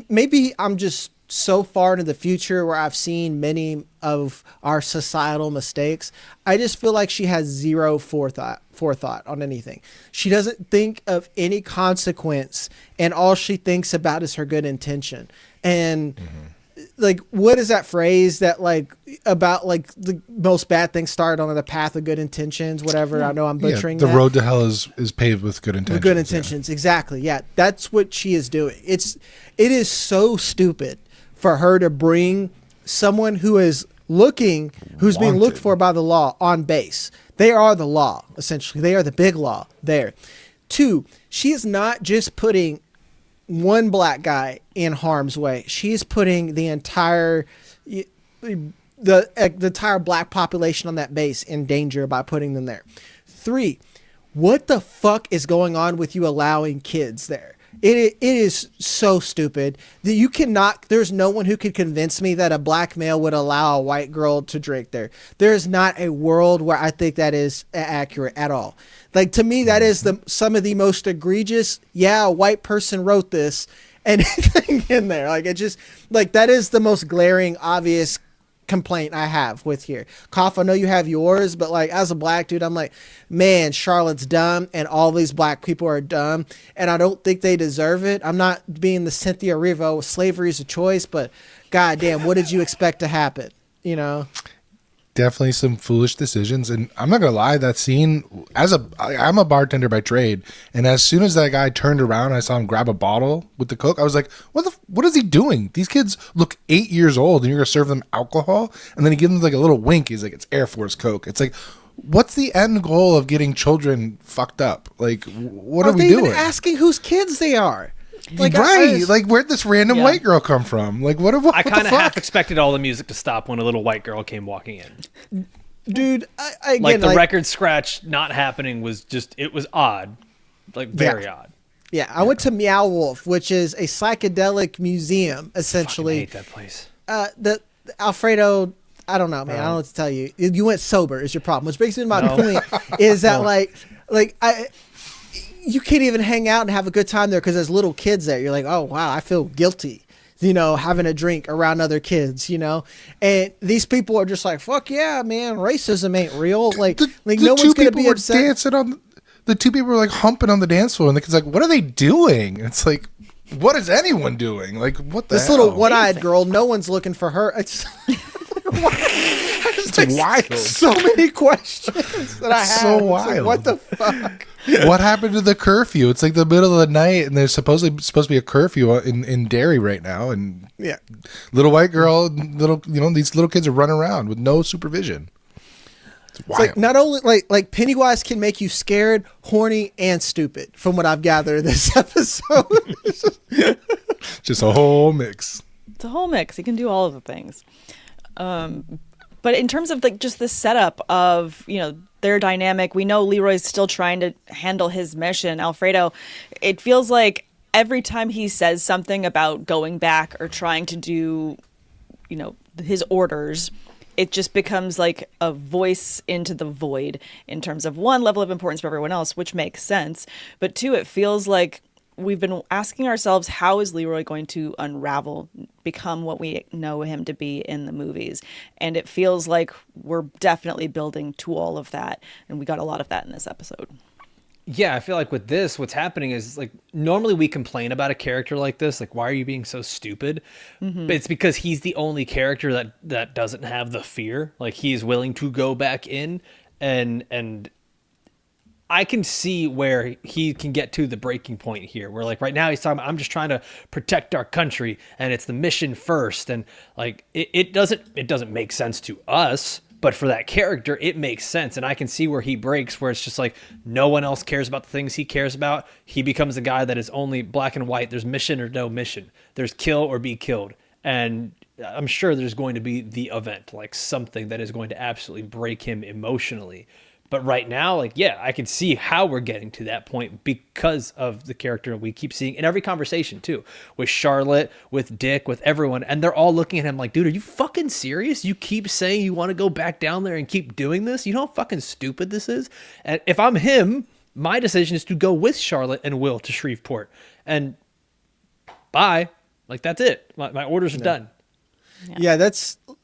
[SPEAKER 2] maybe I'm just so far into the future where I've seen many of our societal mistakes. I just feel like she has zero forethought on anything. She doesn't think of any consequence, and all she thinks about is her good intention. And like, what is that phrase that like about like the most bad things start on the path of good intentions? Whatever. I know I'm butchering
[SPEAKER 4] the
[SPEAKER 2] that.
[SPEAKER 4] road to hell is paved with good intentions.
[SPEAKER 2] With good intentions, exactly. Yeah, that's what she is doing. It is so stupid for her to bring someone who is who's being looked
[SPEAKER 4] Wanted.
[SPEAKER 2] for by the law on base. They are the law, essentially. They are the big law there. 2, she is not just putting one black guy in harm's way. She's putting the entire entire black population on that base in danger by putting them there. 3, what the fuck is going on with you allowing kids there? It is so stupid that you cannot. There's no one who could convince me that a black male would allow a white girl to drink there. There is not a world where I think that is accurate at all. Like, to me, that is some of the most egregious. Yeah, a white person wrote this and anything in there. Like, it just like that is the most glaring, obvious complaint I have with here. Kopf, I know you have yours, but like as a black dude, I'm like, man, Charlotte's dumb and all these black people are dumb and I don't think they deserve it. I'm not being the Cynthia Erivo, slavery is a choice, but goddamn, what did you expect to happen? You know?
[SPEAKER 4] Definitely some foolish decisions, and I'm not gonna lie, that scene, I'm a bartender by trade, and as soon as that guy turned around, I saw him grab a bottle with the Coke. I was like, what is he doing? These kids look 8 years old, and you're gonna serve them alcohol? And then he gives them like a little wink. He's like, it's Air Force Coke. It's like, what's the end goal of getting children fucked up? Like, what are we
[SPEAKER 2] they
[SPEAKER 4] doing?
[SPEAKER 2] even asking whose kids they are? Like,
[SPEAKER 4] right? Like, where'd this random
[SPEAKER 1] Yeah.
[SPEAKER 4] white girl come from? Like, what
[SPEAKER 3] I
[SPEAKER 4] the
[SPEAKER 3] kind of
[SPEAKER 4] fuck?
[SPEAKER 3] half expected all the music to stop when a little white girl came walking in.
[SPEAKER 2] Dude, again,
[SPEAKER 3] Like the record scratch not happening was just, it was odd. Like very odd.
[SPEAKER 2] Yeah, I went to Meow Wolf, which is a psychedelic museum, essentially.
[SPEAKER 3] I hate that place.
[SPEAKER 2] The Alfredo, I don't know, man. I don't know what to tell you. You went sober is your problem. Which brings me to my point is that you can't even hang out and have a good time there because there's little kids there. You're like, oh wow, I feel guilty, you know, having a drink around other kids, you know. And these people are just like, fuck yeah, man, racism ain't real. Like no one's gonna be upset.
[SPEAKER 4] Dancing on the two people were like humping on the dance floor, and the kid's like, what are they doing? And it's like, what is anyone doing? Like, what the
[SPEAKER 2] This
[SPEAKER 4] hell?
[SPEAKER 2] little one-eyed girl, no one's looking for her. It's
[SPEAKER 4] It's wild.
[SPEAKER 2] so many questions that I have.
[SPEAKER 4] So
[SPEAKER 2] It's like,
[SPEAKER 4] wild.
[SPEAKER 2] what the fuck?
[SPEAKER 4] What happened to the curfew? It's like the middle of the night, and there's supposed to be a curfew in Derry right now, and
[SPEAKER 2] Yeah.
[SPEAKER 4] little white girl, these little kids are running around with no supervision. It's
[SPEAKER 2] It's
[SPEAKER 4] wild.
[SPEAKER 2] like not only like Pennywise can make you scared, horny, and stupid. From what I've gathered this episode,
[SPEAKER 4] Just a whole mix.
[SPEAKER 1] It's a whole mix. He can do all of the things. But in terms of like just the setup of, you know, their dynamic, we know Leroy's still trying to handle his mission. Alfredo, it feels like every time he says something about going back or trying to do, you know, his orders, it just becomes like a voice into the void in terms of one, level of importance for everyone else, which makes sense. But two, it feels like we've been asking ourselves, how is Leroy going to unravel, become what we know him to be in the movies? And it feels like we're definitely building to all of that. And we got a lot of that in this episode.
[SPEAKER 3] Yeah, I feel like with this, what's happening is like normally we complain about a character like this, like why are you being so stupid? But it's because he's the only character that doesn't have the fear. Like he's willing to go back in, and I can see where he can get to the breaking point here. Where like right now he's talking about, I'm just trying to protect our country, and it's the mission first, and like it doesn't make sense to us. But for that character, it makes sense. And I can see where he breaks, where it's just like no one else cares about the things he cares about. He becomes a guy that is only black and white. There's mission or no mission. There's kill or be killed. And I'm sure there's going to be the event, like something that is going to absolutely break him emotionally. But right now, like, yeah, I can see how we're getting to that point because of the character we keep seeing in every conversation too, with Charlotte, with Dick, with everyone. And they're all looking at him like, dude, are you fucking serious? You keep saying you want to go back down there and keep doing this? You know how fucking stupid this is? And if I'm him, my decision is to go with Charlotte and Will to Shreveport. And bye. Like, that's it. My orders are done.
[SPEAKER 2] Yeah,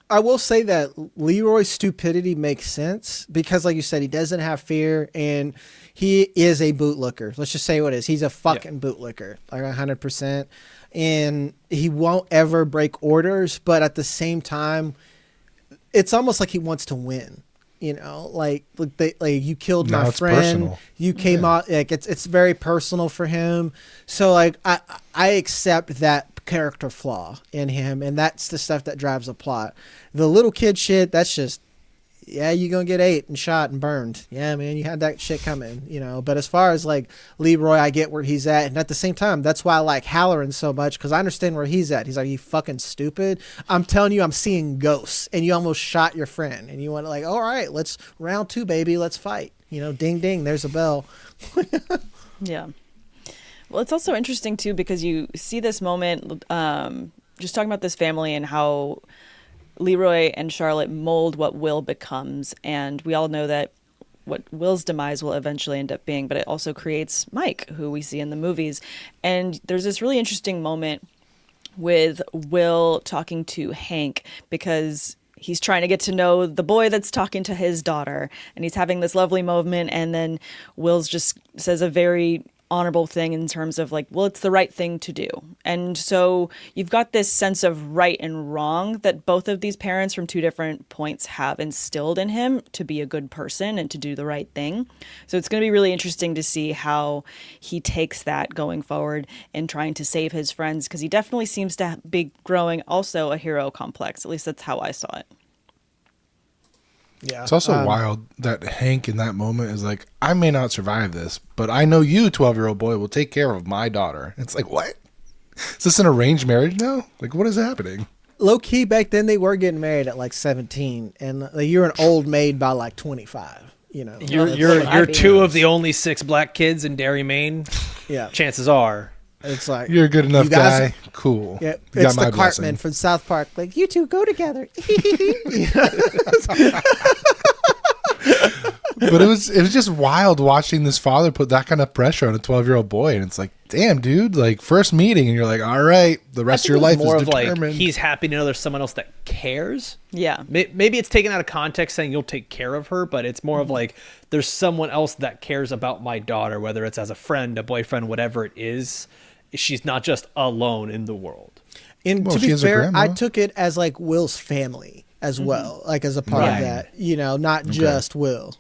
[SPEAKER 2] I will say that Leroy's stupidity makes sense because, like you said, he doesn't have fear and he is a bootlicker. Let's just say what it is. He's a fucking bootlicker, like 100%. And he won't ever break orders, but at the same time, it's almost like he wants to win. You know, like you killed my friend. Personal. You came out like it's very personal for him. So like I accept that character flaw in him, and that's the stuff that drives the plot. The little kid shit, that's just, yeah, you're gonna get ate and shot and burned. Yeah, man, you had that shit coming, you know. But as far as like Leroy, I get where he's at, and at the same time, that's why I like Hallorann so much, because I understand where he's at. He's like, you fucking stupid. I'm telling you, I'm seeing ghosts, and you almost shot your friend, and you want to like, all right, let's round 2, baby, let's fight. You know, ding ding, there's a bell.
[SPEAKER 1] Yeah. Well, it's also interesting, too, because you see this moment, just talking about this family and how Leroy and Charlotte mold what Will becomes. And we all know that what Will's demise will eventually end up being, but it also creates Mike, who we see in the movies. And there's this really interesting moment with Will talking to Hank because he's trying to get to know the boy that's talking to his daughter. And he's having this lovely moment. And then Will's just says a very honorable thing in terms of like, well, it's the right thing to do. And so you've got this sense of right and wrong that both of these parents from 2 different points have instilled in him to be a good person and to do the right thing. So it's going to be really interesting to see how he takes that going forward in trying to save his friends, because he definitely seems to be growing also a hero complex. At least that's how I saw it.
[SPEAKER 2] Yeah.
[SPEAKER 4] It's also wild that Hank in that moment is like, I may not survive this, but I know you, 12-year-old boy, will take care of my daughter. It's like, what? Is this an arranged marriage now? Like, what is happening?
[SPEAKER 2] Low key, back then they were getting married at like 17, and like, you're an old maid by like 25. You know,
[SPEAKER 3] you're 2 of the only 6 black kids in Derry, Maine. Yeah, chances are.
[SPEAKER 2] It's like,
[SPEAKER 4] you're a good enough guy. Cool.
[SPEAKER 2] Yeah, it's the Cartman from South Park. Like, you 2 go together.
[SPEAKER 4] But it was just wild watching this father put that kind of pressure on a 12-year-old boy, and it's like, damn, dude, like first meeting, and you're like, all right, the rest of your life is determined.
[SPEAKER 3] Like, he's happy to know there's someone else that cares.
[SPEAKER 1] Yeah,
[SPEAKER 3] maybe it's taken out of context saying you'll take care of her, but it's more of like there's someone else that cares about my daughter, whether it's as a friend, a boyfriend, whatever it is. She's not just alone in the world.
[SPEAKER 2] And to be fair, I took it as like Will's family as well, like as a part of that, you know, not just Will.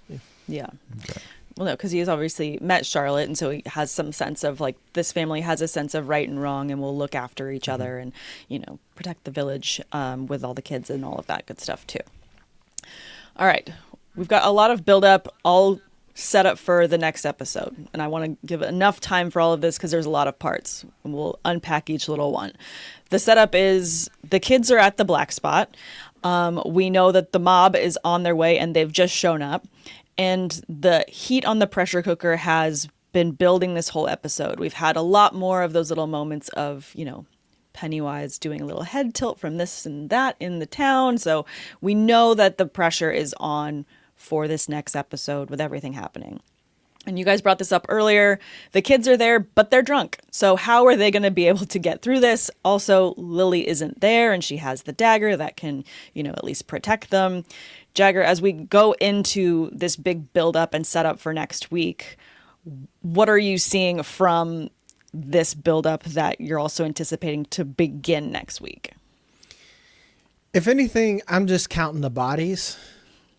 [SPEAKER 1] Yeah. Okay. Well, no, because he has obviously met Charlotte, and so he has some sense of like this family has a sense of right and wrong, and will look after each other, and you know, protect the village with all the kids and all of that good stuff too. All right, we've got a lot of build up, all set up for the next episode, and I want to give enough time for all of this because there's a lot of parts, and we'll unpack each little one. The setup is the kids are at the black spot. We know that the mob is on their way, and they've just shown up. And the heat on the pressure cooker has been building this whole episode. We've had a lot more of those little moments of, you know, Pennywise doing a little head tilt from this and that in the town. So we know that the pressure is on for this next episode with everything happening. And you guys brought this up earlier. The kids are there, but they're drunk. So how are they going to be able to get through this? Also, Lily isn't there, and she has the dagger that can, you know, at least protect them. Jagger, as we go into this big build-up and setup for next week, what are you seeing from this build-up that you're also anticipating to begin next week?
[SPEAKER 2] If anything, I'm just counting the bodies.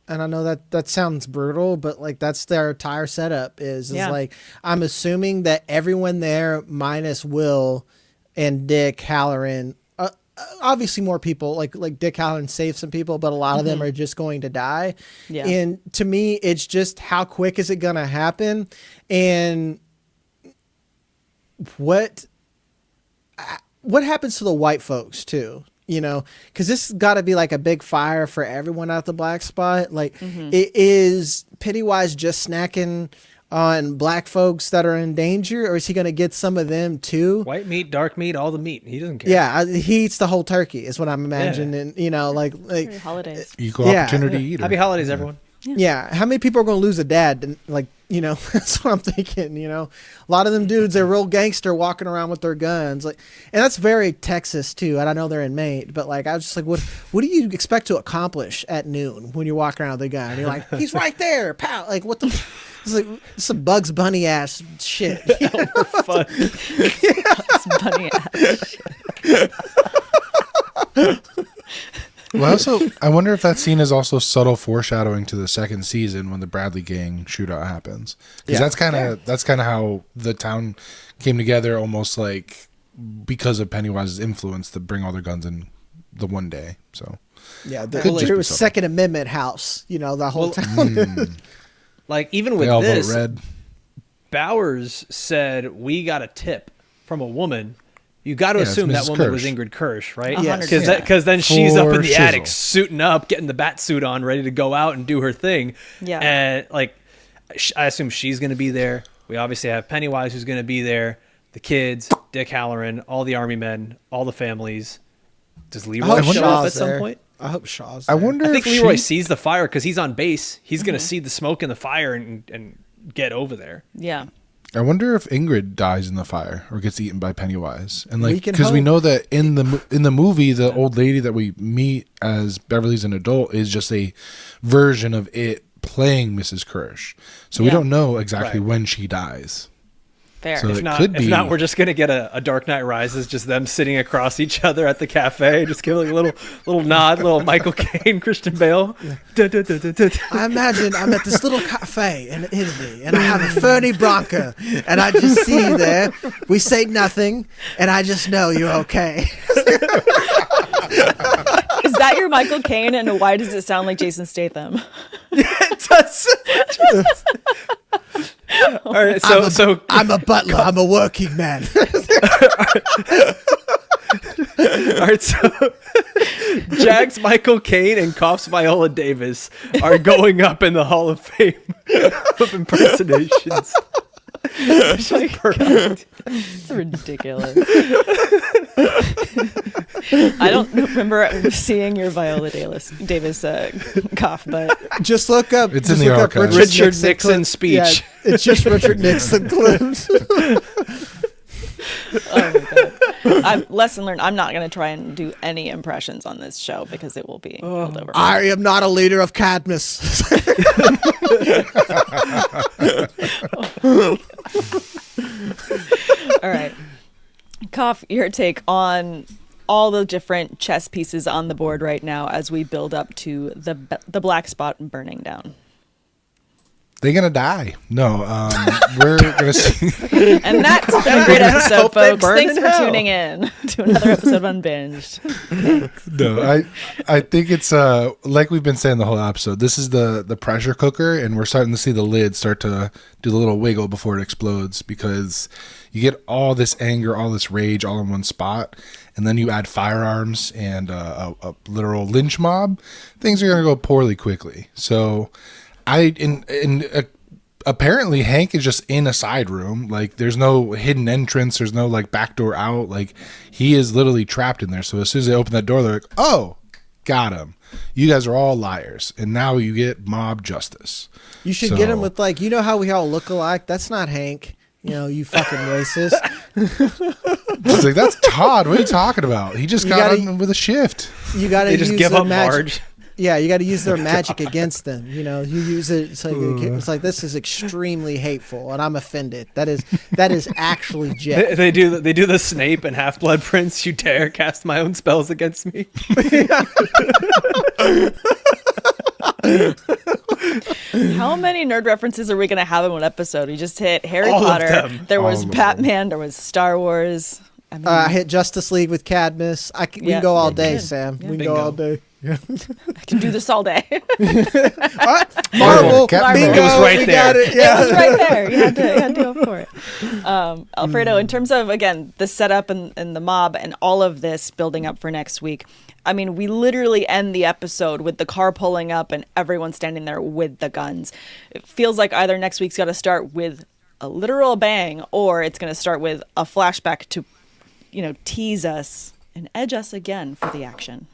[SPEAKER 2] And I know that sounds brutal, but like that's their entire setup is like, I'm assuming that everyone there minus Will and Dick, Hallorann, obviously more people like Dick Hallorann saved some people, but a lot of them are just going to die.
[SPEAKER 1] Yeah.
[SPEAKER 2] And to me, it's just how quick is it going to happen, and what happens to the white folks too. You know, because this has got to be like a big fire for everyone at the black spot. Like, it is Pennywise just snacking on black folks that are in danger, or is he going to get some of them too?
[SPEAKER 3] White meat, dark meat, all the meat. He doesn't care.
[SPEAKER 2] Yeah, he eats the whole turkey, is what I'm imagining. You know, like
[SPEAKER 1] Holidays.
[SPEAKER 4] Equal
[SPEAKER 2] Yeah.
[SPEAKER 4] opportunity eater.
[SPEAKER 3] Happy holidays, everyone.
[SPEAKER 2] yeah. How many people are going to lose a dad? And, like, you know, that's what I'm thinking. You know, a lot of them dudes, they're real gangster walking around with their guns, like, and that's very Texas too. And I know they're in Maine, but like, I was just like, what do you expect to accomplish at noon when you're walking around with a gun? And you're like, he's right there, pow! Like, what the? It's like some Bugs Bunny ass shit.
[SPEAKER 3] Fun.
[SPEAKER 1] It's bunny ass.
[SPEAKER 4] Well, also, I wonder if that scene is also subtle foreshadowing to the second season when the Bradley gang shootout happens. Because that's kind of how the town came together, almost like because of Pennywise's influence to bring all their guns in the one day. So
[SPEAKER 2] Yeah,
[SPEAKER 4] Could just
[SPEAKER 2] there
[SPEAKER 4] be
[SPEAKER 2] was
[SPEAKER 4] something.
[SPEAKER 2] Second Amendment house. You know, the whole town.
[SPEAKER 3] Like, even
[SPEAKER 4] they
[SPEAKER 3] with
[SPEAKER 4] all
[SPEAKER 3] this,
[SPEAKER 4] vote red.
[SPEAKER 3] Bowers said, we got a tip from a woman. You got to
[SPEAKER 4] Yeah, it's
[SPEAKER 3] assume that
[SPEAKER 4] Mrs.
[SPEAKER 3] woman was
[SPEAKER 4] Kersh.
[SPEAKER 3] Ingrid Kersh, right?
[SPEAKER 1] 100%.
[SPEAKER 3] Because then she's up in
[SPEAKER 4] For
[SPEAKER 3] the attic,
[SPEAKER 4] shizzle.
[SPEAKER 3] suiting up, getting the bat suit on, ready to go out and do her thing.
[SPEAKER 1] Yeah.
[SPEAKER 3] And, like, I assume she's going to be there. We obviously have Pennywise who's going to be there. The kids, Dick Hallorann, all the army men, all the families. Does
[SPEAKER 2] I
[SPEAKER 3] Leroy
[SPEAKER 2] hope
[SPEAKER 3] show up
[SPEAKER 2] Shaw's
[SPEAKER 3] at some
[SPEAKER 2] there.
[SPEAKER 3] point?
[SPEAKER 2] I hope Shaw's
[SPEAKER 4] I
[SPEAKER 2] there.
[SPEAKER 4] wonder
[SPEAKER 3] I think
[SPEAKER 4] if
[SPEAKER 3] Leroy
[SPEAKER 4] she,
[SPEAKER 3] sees the fire because he's on base. He's going to see the smoke and the fire and get over there.
[SPEAKER 1] Yeah.
[SPEAKER 4] I wonder if Ingrid dies in the fire or gets eaten by Pennywise, and
[SPEAKER 2] We
[SPEAKER 4] like
[SPEAKER 2] can
[SPEAKER 4] because we
[SPEAKER 2] hope.
[SPEAKER 4] know that in the movie, the old lady that we meet as Beverly's an adult is just a version of it playing Mrs. Kersh, so we
[SPEAKER 1] Yeah.
[SPEAKER 4] don't know exactly
[SPEAKER 3] Right.
[SPEAKER 4] when she dies.
[SPEAKER 1] Fair.
[SPEAKER 4] So
[SPEAKER 3] If
[SPEAKER 4] it
[SPEAKER 3] not,
[SPEAKER 4] could
[SPEAKER 3] if
[SPEAKER 4] be.
[SPEAKER 3] not, we're just gonna get a Dark Knight Rises, just them sitting across each other at the cafe, just give like a little nod, little Michael Caine, Christian Bale. Da, da, da, da, da, da.
[SPEAKER 2] I imagine I'm at this little cafe in Italy, and I have a Fernie Branca, and I just see you there. We say nothing, and I just know you're okay.
[SPEAKER 1] Is that your Michael Caine, and why does it sound like Jason Statham?
[SPEAKER 3] It does. All right, so
[SPEAKER 2] I'm a butler. I'm a working man.
[SPEAKER 3] all right, so Jag's Michael Caine and Koff's Viola Davis are going up in the Hall of Fame of impersonations. Perfect.
[SPEAKER 1] It's ridiculous. I don't remember seeing your Viola Davis cough, but
[SPEAKER 2] Just look up.
[SPEAKER 4] It's
[SPEAKER 2] just
[SPEAKER 4] in the
[SPEAKER 2] look up
[SPEAKER 4] archives.
[SPEAKER 3] Richard Nixon
[SPEAKER 2] clip-
[SPEAKER 3] speech.
[SPEAKER 2] Yeah, it's just Richard Nixon clips.
[SPEAKER 1] oh my god. Lesson learned. I'm not going to try and do any impressions on this show because it will be pulled over.
[SPEAKER 2] I am not a leader of Cadmus.
[SPEAKER 1] All right. Koff, your take on all the different chess pieces on the board right now as we build up to the black spot burning down.
[SPEAKER 4] They're gonna die. No, we're gonna see.
[SPEAKER 1] And that's been a great episode,
[SPEAKER 3] hope they
[SPEAKER 1] folks.
[SPEAKER 3] burn
[SPEAKER 1] Thanks
[SPEAKER 3] in
[SPEAKER 1] for
[SPEAKER 3] hell.
[SPEAKER 1] tuning in to another episode of Unbinged.
[SPEAKER 4] No, I think it's like we've been saying the whole episode. This is the pressure cooker, and we're starting to see the lid start to do the little wiggle before it explodes, because you get all this anger, all this rage, all in one spot, and then you add firearms and a literal lynch mob. Things are gonna go poorly quickly. So, apparently Hank is just in a side room. Like, there's no hidden entrance. There's no like back door out. Like, he is literally trapped in there. So as soon as they open that door, they're like, "Oh, got him. You guys are all liars." And now you get mob justice.
[SPEAKER 2] You should
[SPEAKER 4] So-
[SPEAKER 2] get him with, like, you know how we all look alike? That's not Hank. You know, you fucking racist.
[SPEAKER 4] It's like, that's Todd. What are you talking about? He just
[SPEAKER 2] You
[SPEAKER 4] got
[SPEAKER 2] gotta-
[SPEAKER 4] him with a shift.
[SPEAKER 2] You got to
[SPEAKER 3] They
[SPEAKER 2] use
[SPEAKER 3] just give
[SPEAKER 2] their
[SPEAKER 3] up
[SPEAKER 2] magic.
[SPEAKER 3] Marge.
[SPEAKER 2] Yeah, you got to use their magic against them. You know, you use it. It's like this is extremely hateful, and I'm offended. That is actually Jeff.
[SPEAKER 3] They do the Snape and Half Blood Prince. You dare cast my own spells against me?
[SPEAKER 1] How many nerd references are we going to have in one episode? We just hit Harry
[SPEAKER 3] All of
[SPEAKER 1] Potter.
[SPEAKER 3] them.
[SPEAKER 1] There was
[SPEAKER 4] All of them.
[SPEAKER 1] Batman. There was Star Wars. I mean,
[SPEAKER 2] I hit Justice League with Cadmus. We
[SPEAKER 1] Yeah,
[SPEAKER 2] can go all
[SPEAKER 1] you
[SPEAKER 2] day,
[SPEAKER 1] did.
[SPEAKER 2] Sam.
[SPEAKER 1] Yeah.
[SPEAKER 2] We can go
[SPEAKER 3] Bingo.
[SPEAKER 2] all day.
[SPEAKER 1] I can do this all day.
[SPEAKER 2] Marvel,
[SPEAKER 4] Captain
[SPEAKER 2] bingo,
[SPEAKER 3] Marvel. It was right
[SPEAKER 2] we
[SPEAKER 3] there.
[SPEAKER 2] got it.
[SPEAKER 1] It
[SPEAKER 2] Yeah.
[SPEAKER 1] was right there. You had to go for it. Alfredo, in terms of, again, the setup and the mob and all of this building up for next week, I mean, we literally end the episode with the car pulling up and everyone standing there with the guns. It feels like either next week's got to start with a literal bang or it's going to start with a flashback to, tease us and edge us again for the action.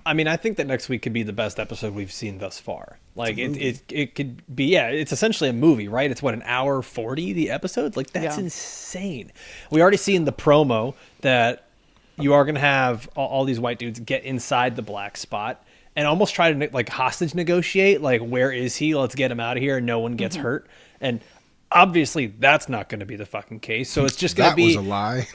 [SPEAKER 3] I mean, I think that next week could be the best episode we've seen thus far. Like it could be, yeah, it's essentially a movie, right? It's what, an hour 40, the episode? Like that's insane. We already see in the promo that you are going to have all these white dudes get inside the black spot and almost try to like hostage negotiate. Like, where is he? Let's get him out of here. And no one gets hurt. And obviously that's not going to be the fucking case. So it's just going to be
[SPEAKER 4] That was a lie.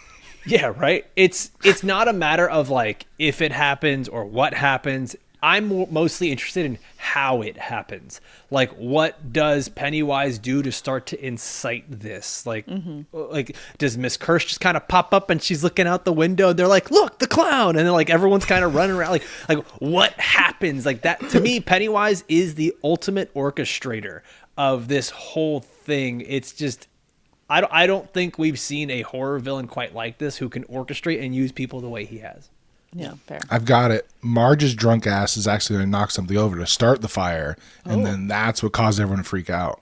[SPEAKER 3] Yeah, right. It's not a matter of like if it happens or what happens. I'm mostly interested in how it happens. Like, what does Pennywise do to start to incite this? Like, like does Miss Kersh just kind of pop up and she's looking out the window? And they're like, "Look, the clown!" And then like everyone's kind of running around. Like what happens? Like that to me, Pennywise is the ultimate orchestrator of this whole thing. It's just. I don't think we've seen a horror villain quite like this who can orchestrate and use people the way he has.
[SPEAKER 1] Yeah, fair.
[SPEAKER 4] I've got it. Marge's drunk ass is actually going to knock something over to start the fire, and then that's what caused everyone to freak out.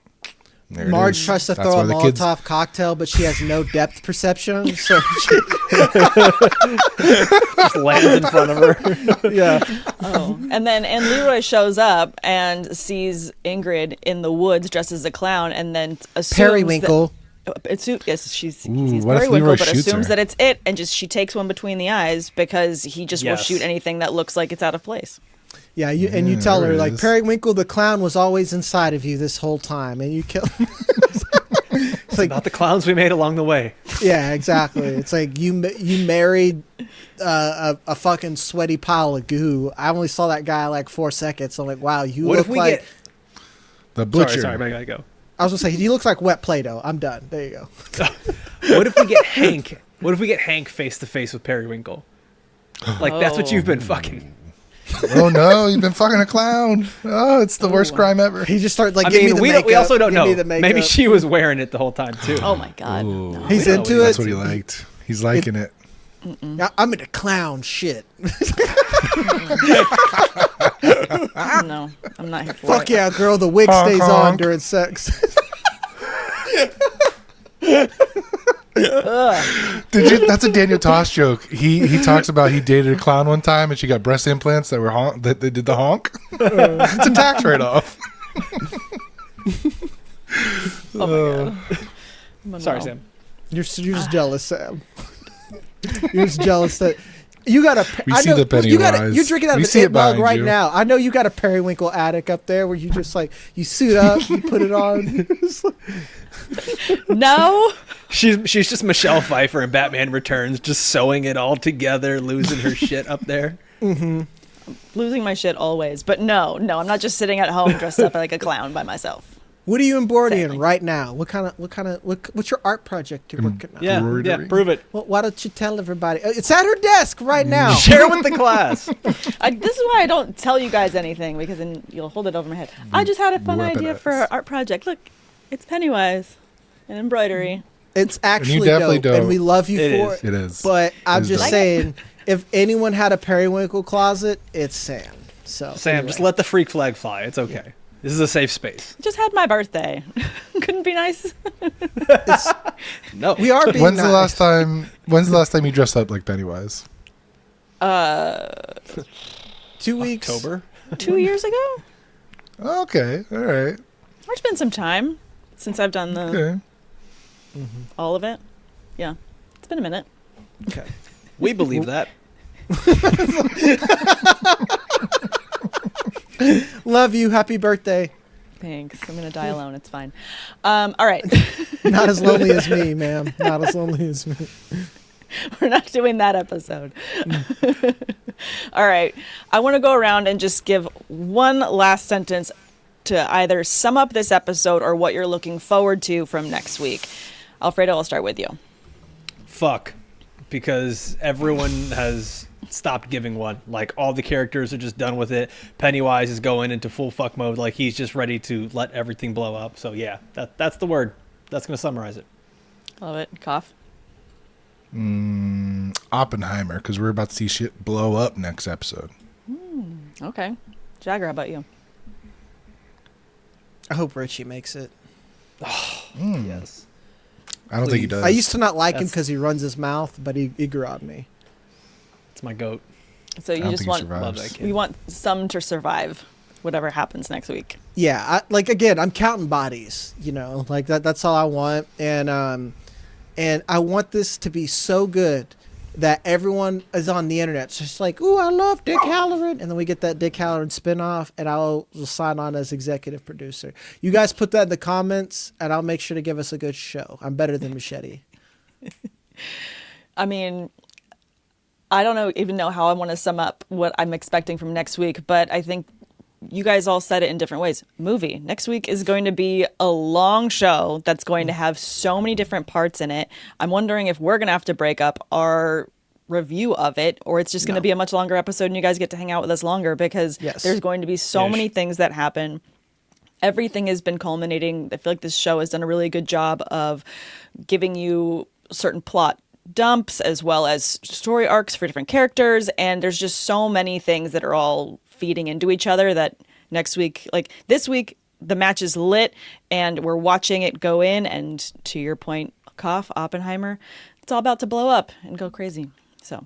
[SPEAKER 4] There it
[SPEAKER 2] Marge
[SPEAKER 4] is.
[SPEAKER 2] tries to
[SPEAKER 4] That's
[SPEAKER 2] throw a
[SPEAKER 4] why the kids-
[SPEAKER 2] Molotov cocktail, but she has no depth perception. So she,
[SPEAKER 3] Just lands in front of her.
[SPEAKER 2] yeah.
[SPEAKER 1] And Leroy shows up and sees Ingrid in the woods dressed as a clown, and then assumes
[SPEAKER 2] Periwinkle.
[SPEAKER 1] Yes, she sees
[SPEAKER 4] what if
[SPEAKER 1] Periwinkle,
[SPEAKER 4] Leroy
[SPEAKER 1] but
[SPEAKER 4] shoots
[SPEAKER 1] assumes
[SPEAKER 4] her?
[SPEAKER 1] that it's it, and she takes one between the eyes because he just will
[SPEAKER 3] Yes.
[SPEAKER 1] shoot anything that looks like it's out of place.
[SPEAKER 2] Yeah, you tell
[SPEAKER 4] there
[SPEAKER 2] her
[SPEAKER 4] it
[SPEAKER 2] like
[SPEAKER 4] is.
[SPEAKER 2] Periwinkle the clown was always inside of you this whole time, and you kill. It's like,
[SPEAKER 3] Not the clowns we made along the way.
[SPEAKER 2] yeah, exactly. It's like you married a fucking sweaty pile of goo. I only saw that guy like 4 seconds. I'm like, wow, you
[SPEAKER 3] What
[SPEAKER 2] look
[SPEAKER 3] if we
[SPEAKER 2] like.
[SPEAKER 3] get?
[SPEAKER 4] The butcher.
[SPEAKER 3] Sorry, I gotta go.
[SPEAKER 2] I was gonna say he looks like wet Play-Doh. I'm done. There you go.
[SPEAKER 3] What if we get Hank? What if we get Hank face to face with Periwinkle? Like that's what you've been fucking.
[SPEAKER 4] Oh no, you've been fucking a clown. Oh, it's the worst crime ever.
[SPEAKER 2] He just started like.
[SPEAKER 3] I
[SPEAKER 2] Give me
[SPEAKER 3] mean,
[SPEAKER 2] the
[SPEAKER 3] we
[SPEAKER 2] makeup,
[SPEAKER 3] also don't
[SPEAKER 2] give me
[SPEAKER 3] know.
[SPEAKER 2] the makeup.
[SPEAKER 3] Maybe she was wearing it the whole time too.
[SPEAKER 1] Oh my god!
[SPEAKER 4] Ooh.
[SPEAKER 1] No.
[SPEAKER 2] He's
[SPEAKER 3] We know
[SPEAKER 2] into
[SPEAKER 4] That's
[SPEAKER 2] it.
[SPEAKER 4] what he liked. He's liking it.
[SPEAKER 2] Yeah, I'm into clown shit.
[SPEAKER 1] No, I'm not here for
[SPEAKER 2] Fuck
[SPEAKER 1] it.
[SPEAKER 2] yeah, girl. The wig
[SPEAKER 4] Honk,
[SPEAKER 2] stays on
[SPEAKER 4] honk.
[SPEAKER 2] during sex.
[SPEAKER 4] That's a Daniel Tosh joke. He talks about he dated a clown one time and she got breast implants that were that they did the honk. It's a tax write-off.
[SPEAKER 1] Oh my god!
[SPEAKER 3] Sorry, Sam.
[SPEAKER 2] You're just jealous, Sam. You're just jealous that you got a.
[SPEAKER 4] We
[SPEAKER 2] I
[SPEAKER 4] see
[SPEAKER 2] know-
[SPEAKER 4] the Pennywise.
[SPEAKER 2] You're drinking out
[SPEAKER 4] We
[SPEAKER 2] of
[SPEAKER 4] see
[SPEAKER 2] an
[SPEAKER 4] it
[SPEAKER 2] it mug
[SPEAKER 4] behind
[SPEAKER 2] right
[SPEAKER 4] you.
[SPEAKER 2] now. I know you got a Periwinkle attic up there where you just like you suit up, you put it on.
[SPEAKER 1] No,
[SPEAKER 3] She's just Michelle Pfeiffer in Batman Returns, just sewing it all together, losing her shit up there.
[SPEAKER 1] losing my shit always. But no, I'm not just sitting at home dressed up like a clown by myself.
[SPEAKER 2] What are you embodying
[SPEAKER 1] Exactly.
[SPEAKER 2] right now? What's your art project you're working on?
[SPEAKER 3] Yeah,
[SPEAKER 4] Embroidery.
[SPEAKER 3] prove it.
[SPEAKER 2] Well, why don't you tell everybody? It's at her desk right now.
[SPEAKER 3] Share it with the class.
[SPEAKER 1] This is why I don't tell you guys anything because then you'll hold it over my head. I just had a fun idea
[SPEAKER 4] Weaponize.
[SPEAKER 1] for our art project. Look, it's Pennywise and embroidery.
[SPEAKER 2] It's actually
[SPEAKER 4] definitely
[SPEAKER 2] dope, and
[SPEAKER 4] dope.
[SPEAKER 2] we love you
[SPEAKER 3] It
[SPEAKER 2] for
[SPEAKER 3] is.
[SPEAKER 2] it.
[SPEAKER 4] It is.
[SPEAKER 2] But I'm
[SPEAKER 4] It is
[SPEAKER 2] just
[SPEAKER 4] dope.
[SPEAKER 2] saying, if anyone had a Periwinkle closet, it's Sam. So
[SPEAKER 3] Sam,
[SPEAKER 2] anyway.
[SPEAKER 3] just let the freak flag fly. It's okay. This is a safe space.
[SPEAKER 1] Just had my birthday. Couldn't be nice.
[SPEAKER 3] No.
[SPEAKER 2] We are being
[SPEAKER 4] When's
[SPEAKER 2] nice.
[SPEAKER 4] the last time? When's the last time you dressed up like Pennywise?
[SPEAKER 2] 2 weeks.
[SPEAKER 3] October.
[SPEAKER 1] 2 years ago.
[SPEAKER 4] Okay, all right.
[SPEAKER 1] It's been some time since I've done the
[SPEAKER 4] Okay.
[SPEAKER 1] all of it. Yeah, it's been a minute.
[SPEAKER 2] Okay.
[SPEAKER 3] We believe that.
[SPEAKER 2] Love you. Happy birthday.
[SPEAKER 1] Thanks. I'm gonna die alone. It's fine. All right.
[SPEAKER 2] Not as lonely as me, ma'am. Not as lonely as me.
[SPEAKER 1] We're not doing that episode. All right. I want to go around and just give one last sentence to either sum up this episode or what you're looking forward to from next week. Alfredo, I'll start with you.
[SPEAKER 3] Fuck. because everyone has stopped giving one. Like, all the characters are just done with it. Pennywise is going into full fuck mode. Like, he's just ready to let everything blow up. So yeah, that's the word. That's going to summarize it.
[SPEAKER 1] Love it. Cough.
[SPEAKER 4] Oppenheimer, because we're about to see shit blow up next episode.
[SPEAKER 1] Okay. Jagger, how about you?
[SPEAKER 2] I hope Richie makes it.
[SPEAKER 3] Yes.
[SPEAKER 4] I don't think he does.
[SPEAKER 2] I used to not like him
[SPEAKER 3] That's-
[SPEAKER 2] because he runs his mouth, but he grew on me.
[SPEAKER 3] It's my goat.
[SPEAKER 1] So you
[SPEAKER 4] I don't
[SPEAKER 1] just
[SPEAKER 4] think he
[SPEAKER 1] want
[SPEAKER 4] survives.
[SPEAKER 3] Love that kid.
[SPEAKER 1] we want some to survive whatever happens next week.
[SPEAKER 2] Yeah, again, I'm counting bodies, like that's all I want. And I want this to be so good that everyone is on the internet. It's just like, ooh, I love Dick Hallorann. And then we get that Dick Hallorann spinoff, and I'll sign on as executive producer. You guys put that in the comments, and I'll make sure to give us a good show. I'm better than Machete.
[SPEAKER 1] I mean, I don't even know how I want to sum up what I'm expecting from next week, but I think you guys all said it in different ways. Movie. Next week is going to be a long show that's going to have so many different parts in it. I'm wondering if we're going to have to break up our review of it, or it's just going to be a much longer episode and you guys get to hang out with us longer, because there's going to be so many things that happen. Everything has been culminating. I feel like this show has done a really good job of giving you certain plot dumps as well as story arcs for different characters, and there's just so many things that are all feeding into each other that next week, like this week, the match is lit and we're watching it go in, and to your point, Cough, Oppenheimer, it's all about to blow up and go crazy. So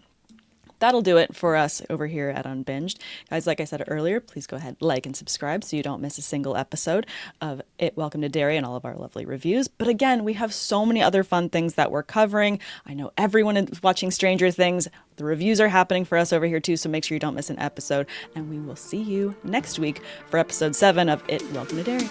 [SPEAKER 1] that'll do it for us over here at Unbinged. Guys, like I said earlier, please go ahead, like and subscribe so you don't miss a single episode of It Welcome to Derry and all of our lovely reviews. But again, we have so many other fun things that we're covering. I know everyone is watching Stranger Things. The reviews are happening for us over here too, so make sure you don't miss an episode. And we will see you next week for episode 7 of It Welcome to Derry.